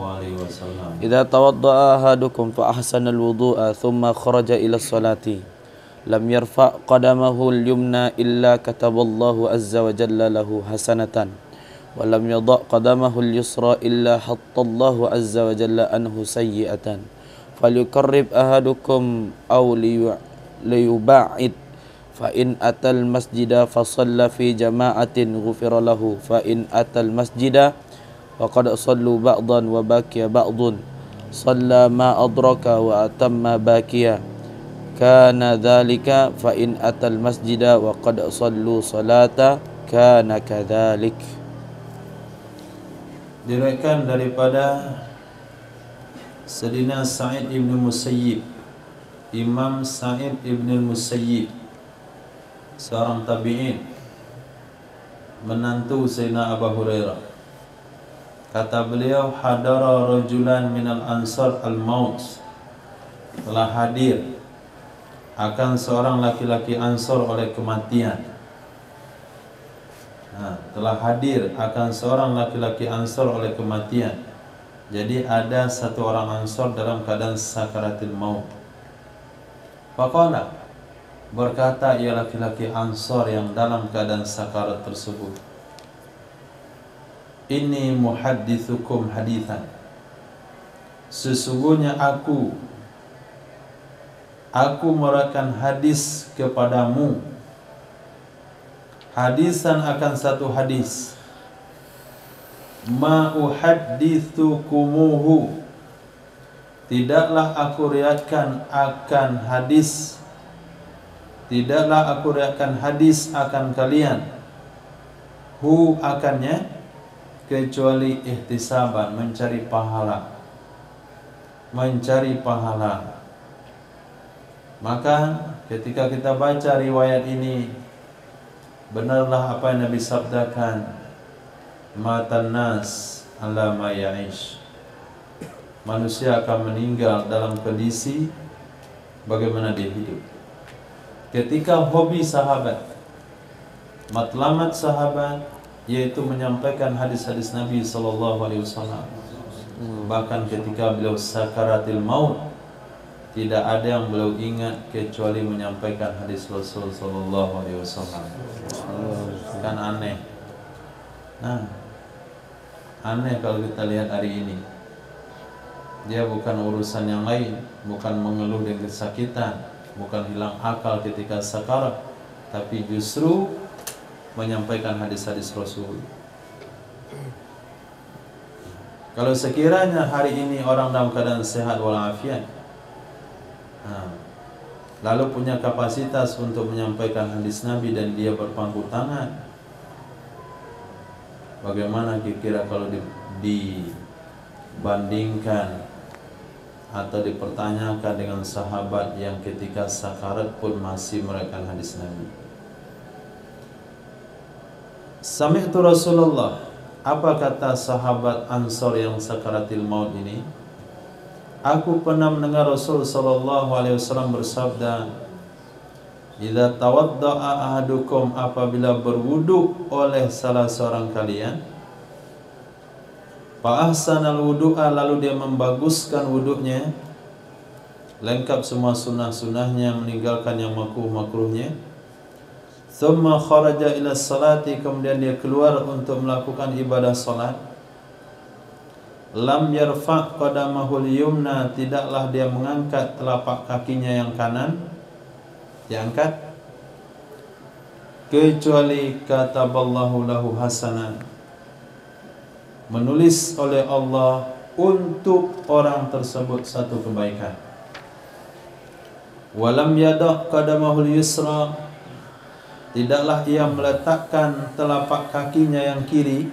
idza tawadda'a ahadukum fa ahsana al-wudu'a thumma kharaja ila as-salati lam yarfa' qadamahu al-yumna illa kataballahu azza wa jalla lahu hasanatan wa lam yada' qadamahu al-yusra illa hattallahu azza wa jalla anhu sayyi'atan falyuqarrib ahadukum aw liyuba'id fa in atal masjida fa shalla fi jama'atin ghufira lahu fa in atal masjida wa qad sallu ba'dan wa baqiya ba'dun shalla ma adraka wa atamma baqiya kana dhalika fa in atal masjida wa qad sallu salata kana kadzalik. Diriwayatkan daripada Sayyidina Sa'id ibn Musayyib, Imam Sa'id ibn Musayyib, seorang tabi'in, menantu Sayyidina Abu Hurairah. Kata beliau, hadara rajulan minal ansar al-maut, telah hadir akan seorang laki-laki Ansar oleh kematian. Telah hadir akan seorang laki-laki Ansar oleh kematian. Jadi ada satu orang Ansar dalam keadaan sakaratil maut. Faqala, berkata ia laki-laki Ansar yang dalam keadaan sakarat tersebut, inni muhaddithukum hadithan, sesungguhnya aku merakan hadis kepadamu, hadisan akan satu hadis, ma uhaddithukumuhu, tidaklah aku riwayatkan akan hadis, tidaklah aku riwayatkan hadis akan kalian, hu akannya, kecuali ihtisaban, mencari pahala, mencari pahala. Maka ketika kita baca riwayat ini, benarlah apa yang Nabi sabdakan, matan nas ala ma ya'ish, manusia akan meninggal dalam kondisi bagaimana dia hidup. Ketika hobi sahabat, matlamat sahabat, yaitu menyampaikan hadis-hadis Nabi SAW. Bahkan ketika beliau sakaratil maut, tidak ada yang beliau ingat kecuali menyampaikan hadis Rasul SAW. Kan aneh. Nah, aneh kalau kita lihat hari ini. Dia bukan urusan yang lain, bukan mengeluh dengan kesakitan, bukan hilang akal ketika sakarat, tapi justru menyampaikan hadis-hadis Rasul. Kalau sekiranya hari ini orang dalam keadaan sehat walafiat, lalu punya kapasitas untuk menyampaikan hadis Nabi dan dia berpangku tangan, bagaimana kira-kira kalau dibandingkan atau dipertanyakan dengan sahabat yang ketika sakarat pun masih meriwayatkan hadis Nabi. Sami'tu Rasulullah, apa kata sahabat Ansor yang sakaratil maut ini? Aku pernah mendengar Rasul sallallahu alaihi wasallam bersabda, "Idza tawadda'a ahadukum, apabila berwudu oleh salah seorang kalian, fa ahsanal wudu'a, lalu dia membaguskan wudunya, lengkap semua sunnah-sunnahnya, meninggalkan yang makruh-makruhnya. Thumma kharaja ila salati, kemudian dia keluar untuk melakukan ibadah salat. Lam yarfa' qadamahul yumna, tidaklah dia mengangkat telapak kakinya yang kanan, diangkat, kecuali kataballahu lahu hasanah, menulis oleh Allah untuk orang tersebut satu kebaikan. Walam yada' qadamahul yusra, tidaklah ia meletakkan telapak kakinya yang kiri,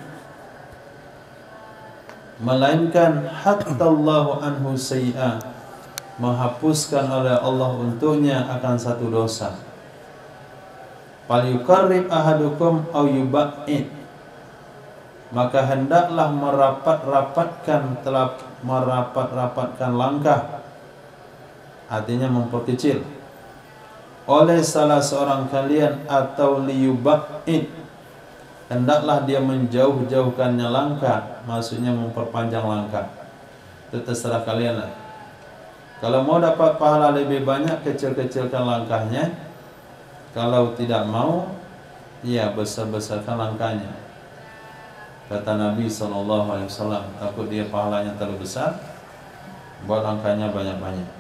melainkan hattallahu anhu sayyi'a, menghapuskan oleh Allah untuknya akan satu dosa. Falyuqarrib ahadukum aw yuba'id, maka hendaklah merapat-rapatkan langkah, artinya memperkecil, oleh salah seorang kalian, atau liyuba'id, hendaklah dia menjauh-jauhkannya langkah, maksudnya memperpanjang langkah. Itu terserah kalian lah. Kalau mau dapat pahala lebih banyak, kecil-kecilkan langkahnya. Kalau tidak mau, ya besar-besarkan langkahnya. Kata Nabi SAW, takut dia pahalanya terlalu besar, buat langkahnya banyak-banyak.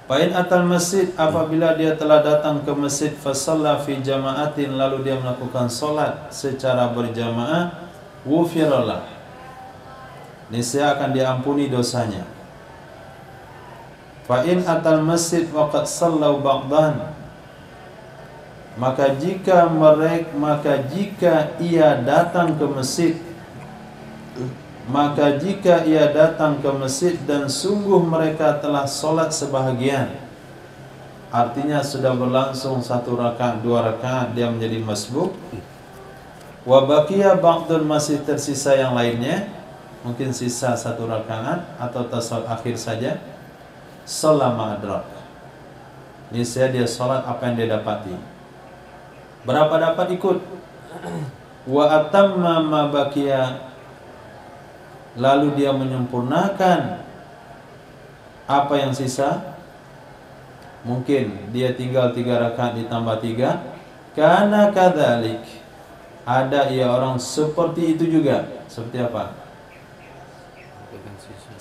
Fa'in atal masjid, apabila dia telah datang ke masjid, fasalla fi jama'atin, lalu dia melakukan solat secara berjamaah, wufirallah, niscaya akan diampuni dosanya. Fa'in atal masjid waqad sallau ba'dan, maka jika ia datang ke masjid, dan sungguh mereka telah solat sebahagian, artinya sudah berlangsung 1 rakaat, 2 rakaat, dia menjadi masbuk. Wa baqiya ba'dun, masih tersisa yang lainnya, mungkin sisa 1 rakaat atau tasawuf akhir saja. Sallama adrak, niscaya dia solat apa yang dia dapati. Berapa dapat ikut. Wa atamma ma baqiya, lalu dia menyempurnakan apa yang sisa. Mungkin dia tinggal 3 rakaat ditambah 3. Kana kadzalik, ada ia orang seperti itu juga. Seperti apa?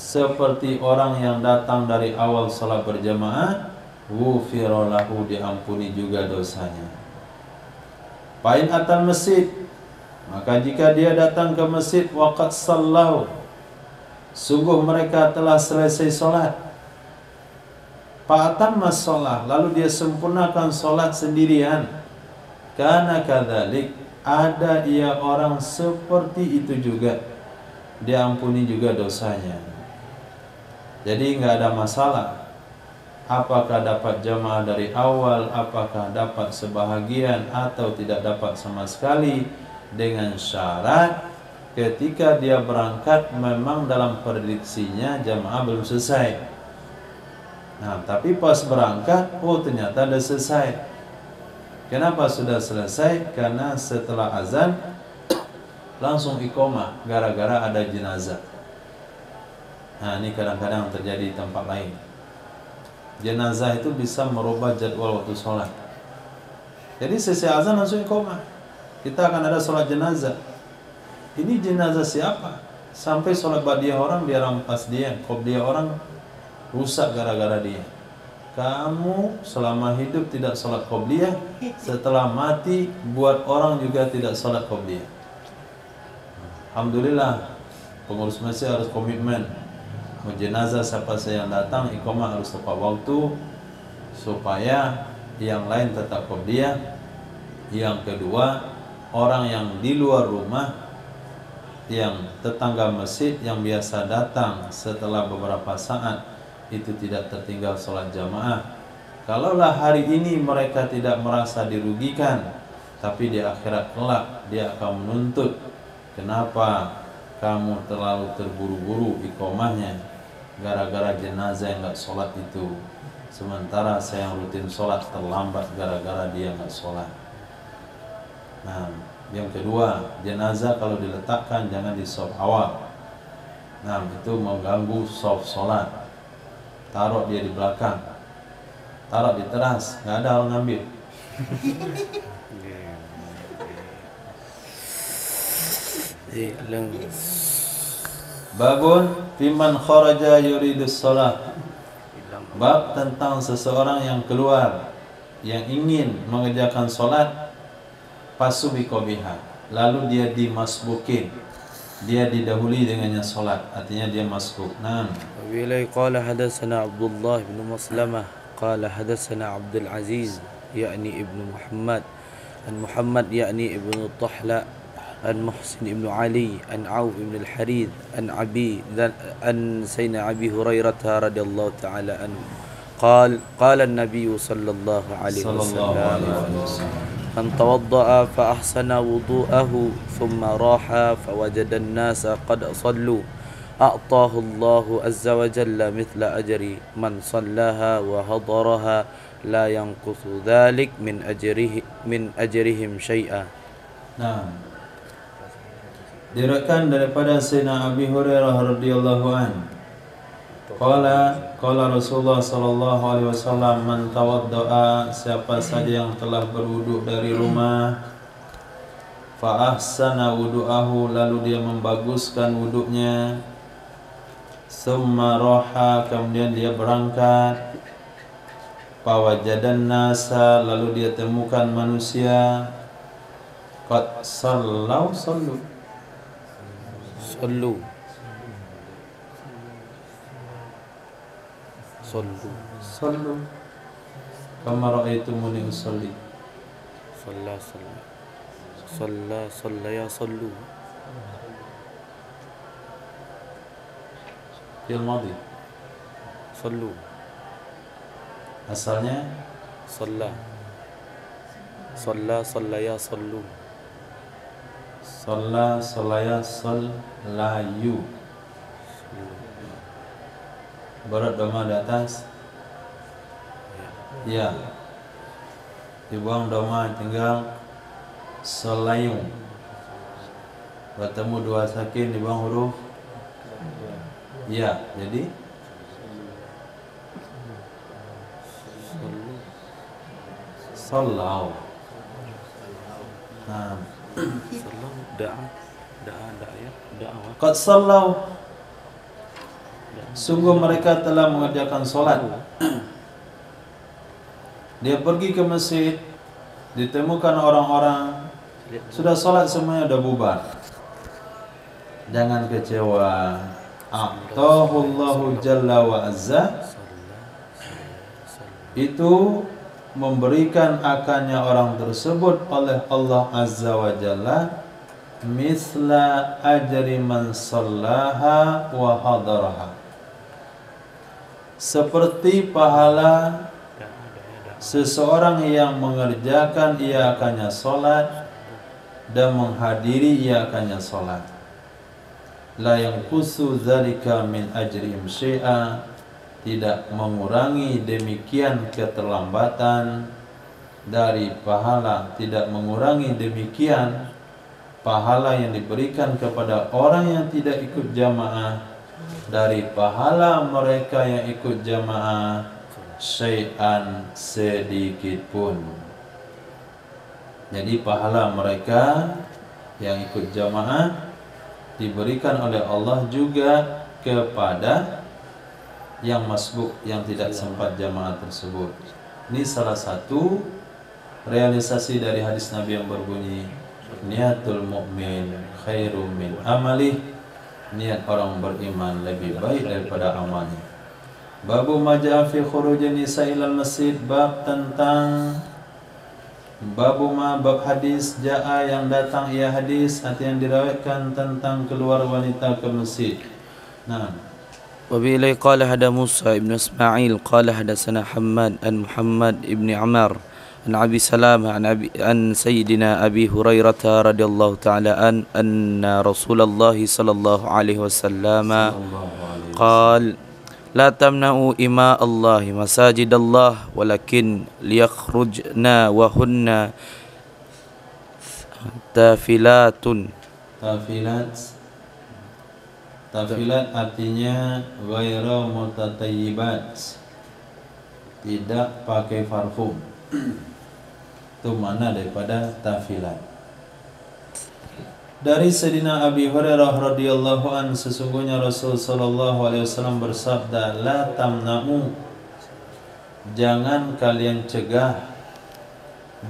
Seperti orang yang datang dari awal salat berjamaah, ghufira lahu, diampuni juga dosanya. Fa'in atal masjid, maka jika dia datang ke masjid, waqad sallau, sungguh mereka telah selesai solat, fa'atamma sholah, lalu dia sempurnakan solat sendirian, kana kadzalik, ada ia orang seperti itu juga, diampuni juga dosanya. Jadi nggak ada masalah apakah dapat jamaah dari awal, apakah dapat sebahagian atau tidak dapat sama sekali, dengan syarat ketika dia berangkat memang dalam prediksinya jamaah belum selesai. Nah, tapi pas berangkat, oh ternyata sudah selesai. Kenapa sudah selesai? Karena setelah azan langsung iqomah gara-gara ada jenazah. Nah, ini kadang-kadang terjadi di tempat lain. Jenazah itu bisa merubah jadwal waktu sholat. Jadi selesai azan langsung iqomah, kita akan ada sholat jenazah. Ini jenazah siapa? Sampai sholat ba'diyah orang dia rampas dia, qobliyah orang rusak gara-gara dia. Kamu selama hidup tidak sholat qobliyah, setelah mati buat orang juga tidak sholat qobliyah. Alhamdulillah, pengurus masjid harus komitmen. Jenazah siapa saja yang datang, iqamah harus tepat waktu, supaya yang lain tetap qobliyah. Yang kedua, orang yang di luar rumah, yang tetangga masjid yang biasa datang setelah beberapa saat, itu tidak tertinggal sholat jamaah. Kalaulah hari ini mereka tidak merasa dirugikan, tapi di akhirat kelak dia akan menuntut, kenapa kamu terlalu terburu-buru iqamahnya gara-gara jenazah yang nggak sholat itu, sementara saya yang rutin sholat terlambat gara-gara dia nggak sholat. Nah, yang kedua, jenazah kalau diletakkan jangan di shaf awal. Nah, itu mengganggu shaf sholat. Taruh dia di belakang, taruh di teras, nggak ada orang ngambil. Babun fiman kharaja yuridus shalah. Bab tentang seseorang yang keluar yang ingin mengerjakan solat, fasubiqa biha, lalu dia dimasbukin, dia didahului dengannya solat, artinya dia masbuk. Nah, وبإليه قال حدثنا عبد الله بن مسلمة قال حدثنا عبد العزيز يعني ابن محمد عن محمد يعني ابن الطحلة عن محسن ابن علي عن عوف بن الحريث عن سيدنا أبي هريرة رضي الله تعالى عنه قال النبي صلى الله عليه وسلم من توضأ فأحسن وضوءه ثم راح فوجد الناس قد صلوا أعطاه الله عز وجل مثل أجر من صلاها وحضرها لا ينقص ذلك من أجرهم شيئا. nah, diriwayatkan daripada Sayyidina Abi Hurairah radhiyallahu an, qala Rasulullah sallallahu alaihi wasallam, man tawaddaa, siapa saja yang telah berwudu dari rumah, fa ahsana wudu'ahu, lalu dia membaguskan wudunya, summa raha, kemudian dia berangkat, fa wajadan nasa, lalu dia temukan manusia, qad sallu kama ra'aitumuni usalli. صلوا Fi'il madhi. صلوا Asalnya صلى يا صلوا Shalla, sholaya, sallayu. Berat doma di atas. Ya. Dibuang doma, tinggal sholayu. Bertemu dua sakin, dibuang huruf ya. Jadi sallau. Nah, qad sallau, sungguh mereka telah mengerjakan solat. Dia pergi ke masjid, ditemukan orang-orang sudah solat semuanya, udah bubar. Jangan kecewa. A'tahullahu jalla wa azza, itu memberikan akannya orang tersebut oleh Allah azza wa jalla misla ajri man sallaha wa hadaraha, seperti pahala seseorang yang mengerjakan ia akannya solat dan menghadiri ia akannya solat. La yanqusu dzalika min ajrihim syai'a, tidak mengurangi demikian keterlambatan dari pahala, tidak mengurangi demikian pahala yang diberikan kepada orang yang tidak ikut jamaah dari pahala mereka yang ikut jamaah syai'an, sedikit pun. Jadi pahala mereka yang ikut jamaah diberikan oleh Allah juga kepada yang masbuk, yang tidak sempat jamaah tersebut. Ini salah satu realisasi dari hadis Nabi yang berbunyi niatul mu'min khairum min amalih, niat orang beriman lebih baik daripada amalnya. Babu maja'a fi khurujin nisa ilal masjid, bab tentang bab hadis ja'a yang datang, ia hadis atau yang diriwayatkan tentang keluar wanita ke masjid. Nah, وبه قال حدثنا موسى بن إسماعيل قال حدثنا حماد عن محمد بن عمر عن أبي سلامة عن سيدنا أبي هريرة رضي الله تعالى أن رسول الله صلى الله عليه وسلم قال لا تمنعوا إماء الله مساجد الله ولكن ليخرجنا وهن تافلات. Tafilat artinya ghairu mutatayyibat, tidak pakai parfum. Itu makna daripada tafilat. Dari Sayyidina Abi Hurairah radhiyallahu an, sesungguhnya Rasul sallallahu alaihi wasallam bersabda, la tamna'u, jangan kalian cegah,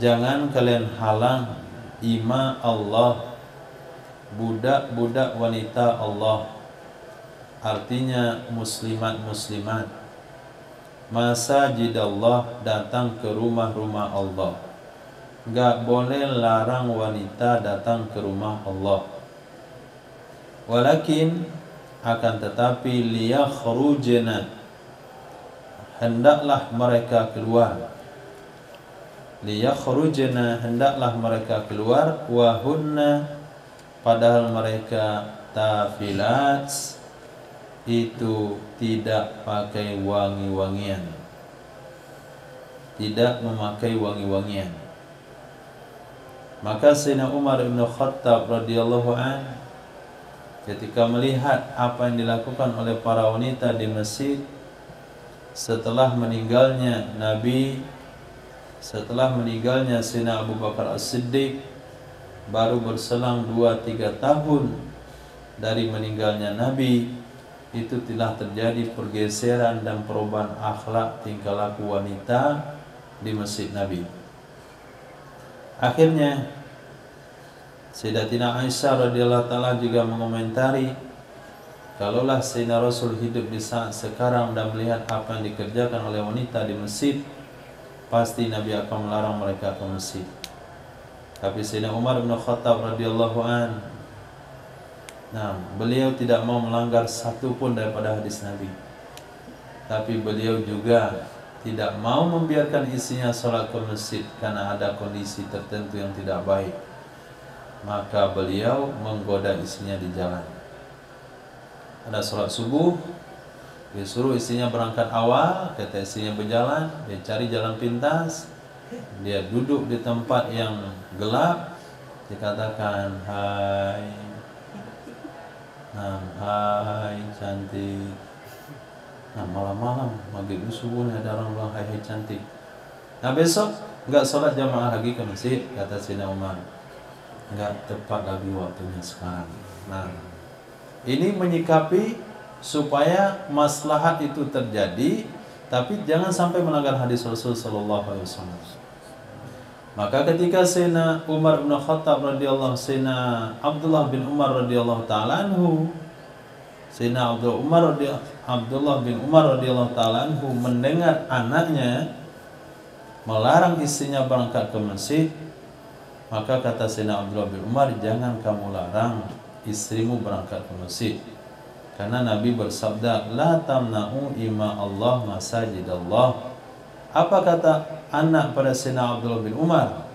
jangan kalian halang ima Allah, budak-budak wanita Allah, artinya muslimat-muslimat, masajid Allah, datang ke rumah-rumah Allah. Enggak boleh larang wanita datang ke rumah Allah. Walakin, akan tetapi, liyakhrujna, hendaklah mereka keluar. Liyakhrujna, hendaklah mereka keluar. Wahunna, padahal mereka tafilat, itu tidak pakai wangi-wangian, tidak memakai wangi-wangian. Maka Sayyidina Umar bin Khattab radhiyallahu an, ketika melihat apa yang dilakukan oleh para wanita di masjid setelah meninggalnya Nabi, setelah meninggalnya Sayyidina Abu Bakar As-Siddiq, baru berselang 2-3 tahun dari meninggalnya Nabi, itu telah terjadi pergeseran dan perubahan akhlak tingkah laku wanita di masjid Nabi. Akhirnya Sayyidatina Aisyah radhiyallahu taala juga mengomentari, kalaulah Sayyidina Rasul hidup di saat sekarang dan melihat apa yang dikerjakan oleh wanita di masjid, pasti Nabi akan melarang mereka ke masjid. Tapi Sayyidina Umar bin Khattab radhiyallahu an, beliau tidak mau melanggar satu pun daripada hadis Nabi. Tapi beliau juga tidak mau membiarkan istrinya sholat ke masjid karena ada kondisi tertentu yang tidak baik. Maka beliau menggoda istrinya di jalan. Ada sholat subuh, dia suruh istrinya berangkat awal, kata istrinya berjalan, dia cari jalan pintas, dia duduk di tempat yang gelap, dikatakan hai, hai cantik. Malam-malam maghrib subuh ada orang bilang hai cantik. Besok enggak sholat jamaah lagi ke masjid, kata Sayyidina Umar. Enggak tepat lagi waktunya sekarang. Ini menyikapi supaya maslahat itu terjadi, tapi jangan sampai melanggar hadis Rasul sallallahu alaihi wasallam. Maka ketika Sayyidina Umar bin Khattab radhiyallahu, Sayyidina Abdullah bin Umar radhiyallahu taala anhu, Sayyidina Abdullah bin Umar radhiyallahu taala anhu mendengar anaknya melarang istrinya berangkat ke masjid, maka kata Sayyidina Abdullah bin Umar, jangan kamu larang istrimu berangkat ke masjid, karena Nabi bersabda, la tamna'u ima Allah masajid Allah. Apa kata anak pada Sayyidina Abdullah bin Umar?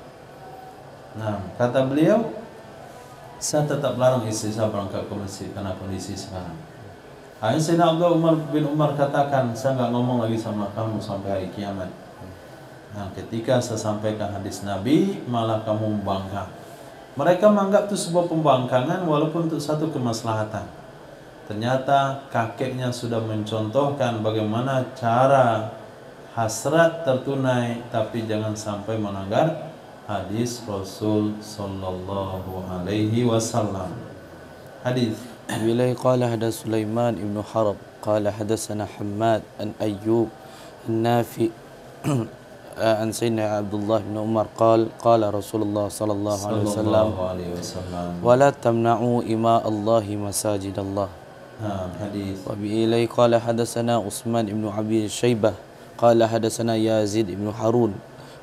Kata beliau, saya tetap larang istri saya berangkat ke masjid karena kondisi sekarang. Sayyidina Abdullah bin Umar katakan, saya enggak ngomong lagi sama kamu sampai hari kiamat. Ketika saya sampaikan hadis Nabi, malah kamu membangkang. Mereka menganggap itu sebuah pembangkangan walaupun untuk satu kemaslahatan. Ternyata kakeknya sudah mencontohkan bagaimana cara hasrat tertunai, tapi jangan sampai melanggar hadis Rasul sallallahu alaihi wasallam. Hadis Bilai qala hadas Sulaiman ibn Harb qala hadatsana Hammad an Ayyub an-Nafi an Sayyidina Abdullah bin Umar qala Rasulullah sallallahu alaihi wasallam wala tamna'u ima Allahi masajid Allah. Hadis. Wa bilai qala hadatsana Utsman ibn Abi Syaibah qala hadatsana Yazid ibn Harun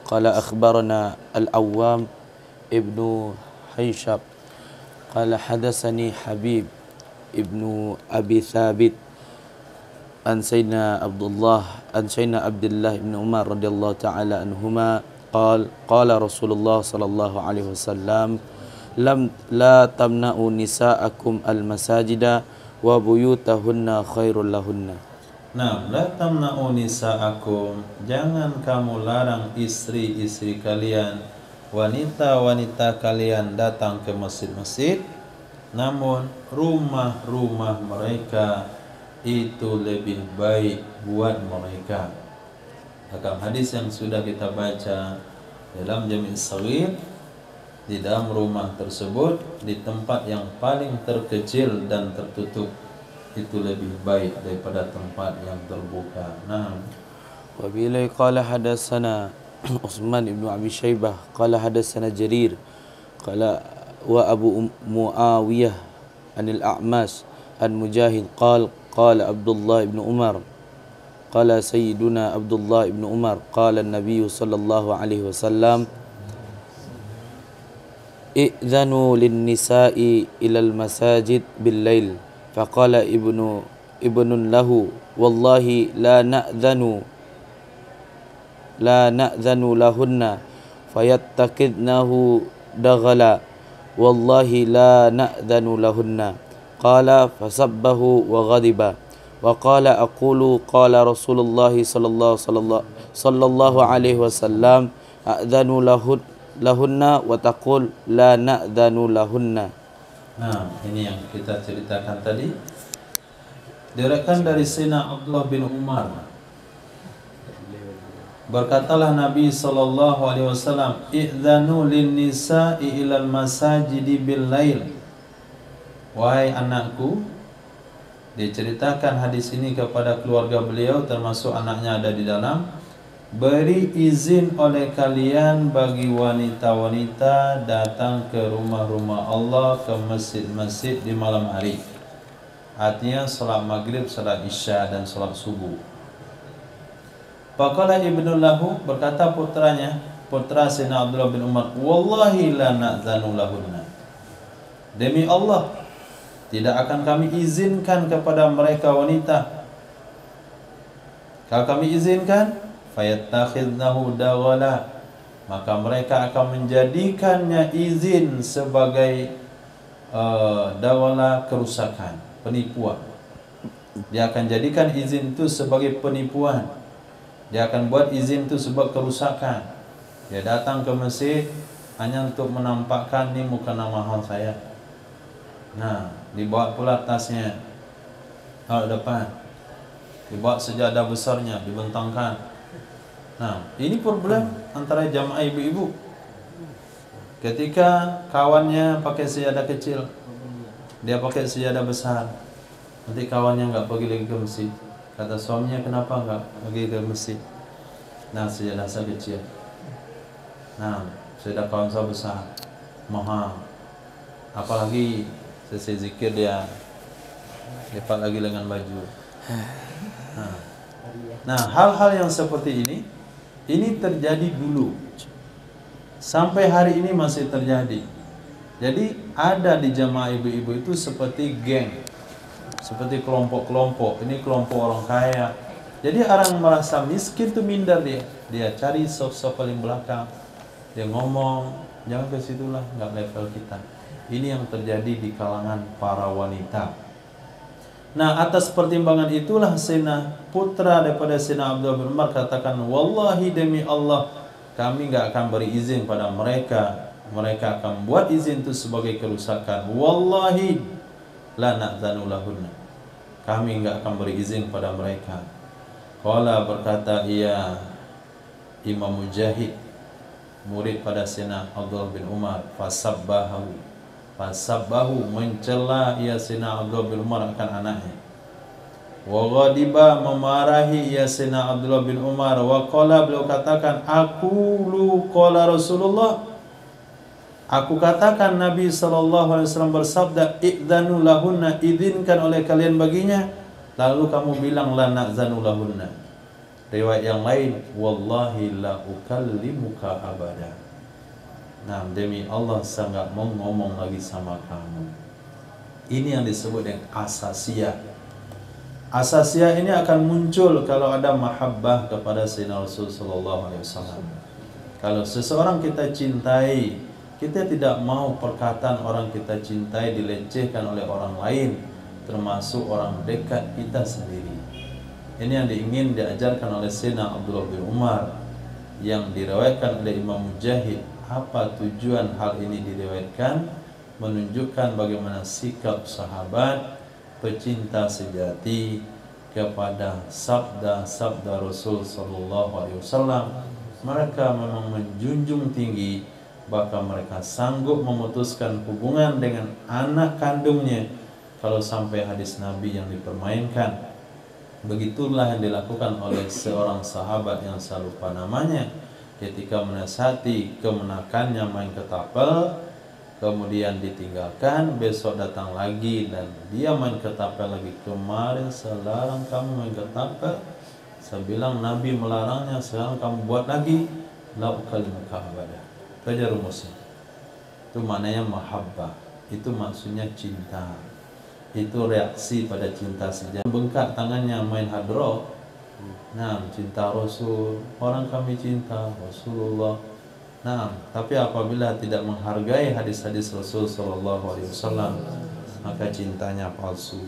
qala akhbarana Al-Awwam ibn Hayshab qala hadatsani Habib ibnu Abi Thabit an Sayyidina Abdullah ibn Umar radhiyallahu ta'ala anhuma قال رسول الله صلى الله عليه وسلم لا تمنعوا نساءكم المساجد وبيوتهن خير لهن. Nah, la tamna'u nisa'akum, jangan kamu larang istri-istri kalian, wanita-wanita kalian datang ke masjid-masjid, namun rumah-rumah mereka itu lebih baik buat mereka. Dalam hadis yang sudah kita baca dalam Jami' Shaghir, di dalam rumah tersebut, di tempat yang paling terkecil dan tertutup, itu lebih baik daripada tempat yang terbuka. Nah, wa bihi qala hadatsana Utsman ibn Abi Syaibah qala hadatsana Jarir qala wa Abu Muawiyah anil A'mas an Mujahid qala Abdullah ibn Umar qala sayyiduna Abdullah ibn Umar qala an-nabiy sallallahu alaihi wasallam i'dhanu lin-nisa'i ilal masajid bil-lail. Faqala ibnun lahu wallahi la na'dhanu lahunna fayattaqidnahu daghala wallahi la na'dhanu lahunna. Qala fasabbahu wa ghadiba wa qala aqulu qala Rasulullah sallallahu alaihi wasallam a'dhanu lahunna wa taqul la na'dhanu lahunna. Nah, ini yang kita ceritakan tadi. Diriwayatkan dari Sayyidina Abdullah bin Umar. Berkatalah Nabi sallallahu alaihi wasallam, "Idzanu lin-nisa'i ilal masajidi bil-lail." Wahai anakku, diceritakan hadis ini kepada keluarga beliau, termasuk anaknya ada di dalam. Beri izin oleh kalian bagi wanita-wanita datang ke rumah-rumah Allah, ke masjid-masjid di malam hari. Artinya salat maghrib, salat isya dan salat subuh. Faqala ibnu lahu, berkata putranya, putra Sayyidina Abdullah bin Umar, wallahi la na'zanu lahunna. Demi Allah, tidak akan kami izinkan kepada mereka wanita. Kalau kami izinkan, fayattakhidnahu daghala, maka mereka akan menjadikannya izin sebagai daghala, kerusakan, penipuan. Dia akan jadikan izin itu sebagai penipuan. Dia akan buat izin itu sebagai kerusakan. Dia datang ke masjid hanya untuk menampakkan, ini mukena mahal saya. Nah, dibawa pula tasnya ke depan, dibawa sejadah besarnya, dibentangkan. Nah, ini problem antara jamaah ibu-ibu. Ketika kawannya pakai sejadah kecil, dia pakai sejadah besar, nanti kawannya nggak pergi lagi ke masjid. Kata suaminya, kenapa nggak pergi ke masjid? Nah, sejadah saya kecil. Nah, sejadah kawan saya besar, mahal. Apalagi selesai zikir dia lipat lagi lengan baju. Nah, hal-hal yang seperti ini terjadi dulu, sampai hari ini masih terjadi. Jadi ada di jamaah ibu-ibu itu seperti geng, seperti kelompok-kelompok. Ini kelompok orang kaya. Jadi orang merasa miskin tuh minder dia cari sop-sop paling belakang. Dia ngomong, jangan ke situlah, nggak level kita. Ini yang terjadi di kalangan para wanita. Nah, atas pertimbangan itulah Sayyidina putra daripada Sayyidina Abdullah bin Umar katakan, wallahi demi Allah, kami enggak akan beri izin pada mereka. Mereka akan buat izin itu sebagai kerusakan. Wallahi la na'zanu lahunna. Kami enggak akan beri izin pada mereka. Qala, berkata ia Imam Mujahid, murid pada Sayyidina Abdullah bin Umar, fasabbahu, mencela ia Sayyidina Abdullah bin Umar akan anaknya. Wa ghadiba, memarahi ia Sayyidina Abdullah bin Umar. Wa qala, beliau katakan, aqulu qala Rasulullah, aku katakan Nabi SAW bersabda, i'dzanu lahunna, izinkan oleh kalian baginya. Lalu kamu bilang la na'zanu lahunna. Riwayat yang lain, wallahi la ukallimuka abada. Nah, demi Allah saya enggak mau ngomong lagi sama kamu. Ini yang disebut dengan asasiyah. Asasiyah ini akan muncul kalau ada mahabbah kepada Sayyidina Rasul sallallahu alaihi wasallam. Kalau seseorang kita cintai, kita tidak mau perkataan orang kita cintai dilecehkan oleh orang lain, termasuk orang dekat kita sendiri. Ini yang ingin diajarkan oleh Sayyidina Abdullah bin Umar, yang diriwayatkan oleh Imam Mujahid. Apa tujuan hal ini diriwayatkan? Menunjukkan bagaimana sikap sahabat pecinta sejati kepada sabda-sabda Rasul sallallahu alaihi wasallam. Mereka memang menjunjung tinggi, bahkan mereka sanggup memutuskan hubungan dengan anak kandungnya kalau sampai hadis Nabi yang dipermainkan. Begitulah yang dilakukan oleh seorang sahabat yang saya lupa namanya, ketika menasihati kemenakannya main ketapel, kemudian ditinggalkan, besok datang lagi dan dia main ketapel lagi. Kemarin saya larang kamu main ketapel, saya bilang Nabi melarangnya, sekarang kamu buat lagi. La ukalimuka abada. Itu aja rumusnya. Itu maknanya mahabbah. Itu maksudnya cinta. Itu reaksi pada cinta sejati. Bengkak tangannya main hadroh. Nah, cinta Rasul, orang kami cinta Rasulullah. Nah, tapi apabila tidak menghargai hadis-hadis Rasul sallallahu alaihi wasallam, maka cintanya palsu.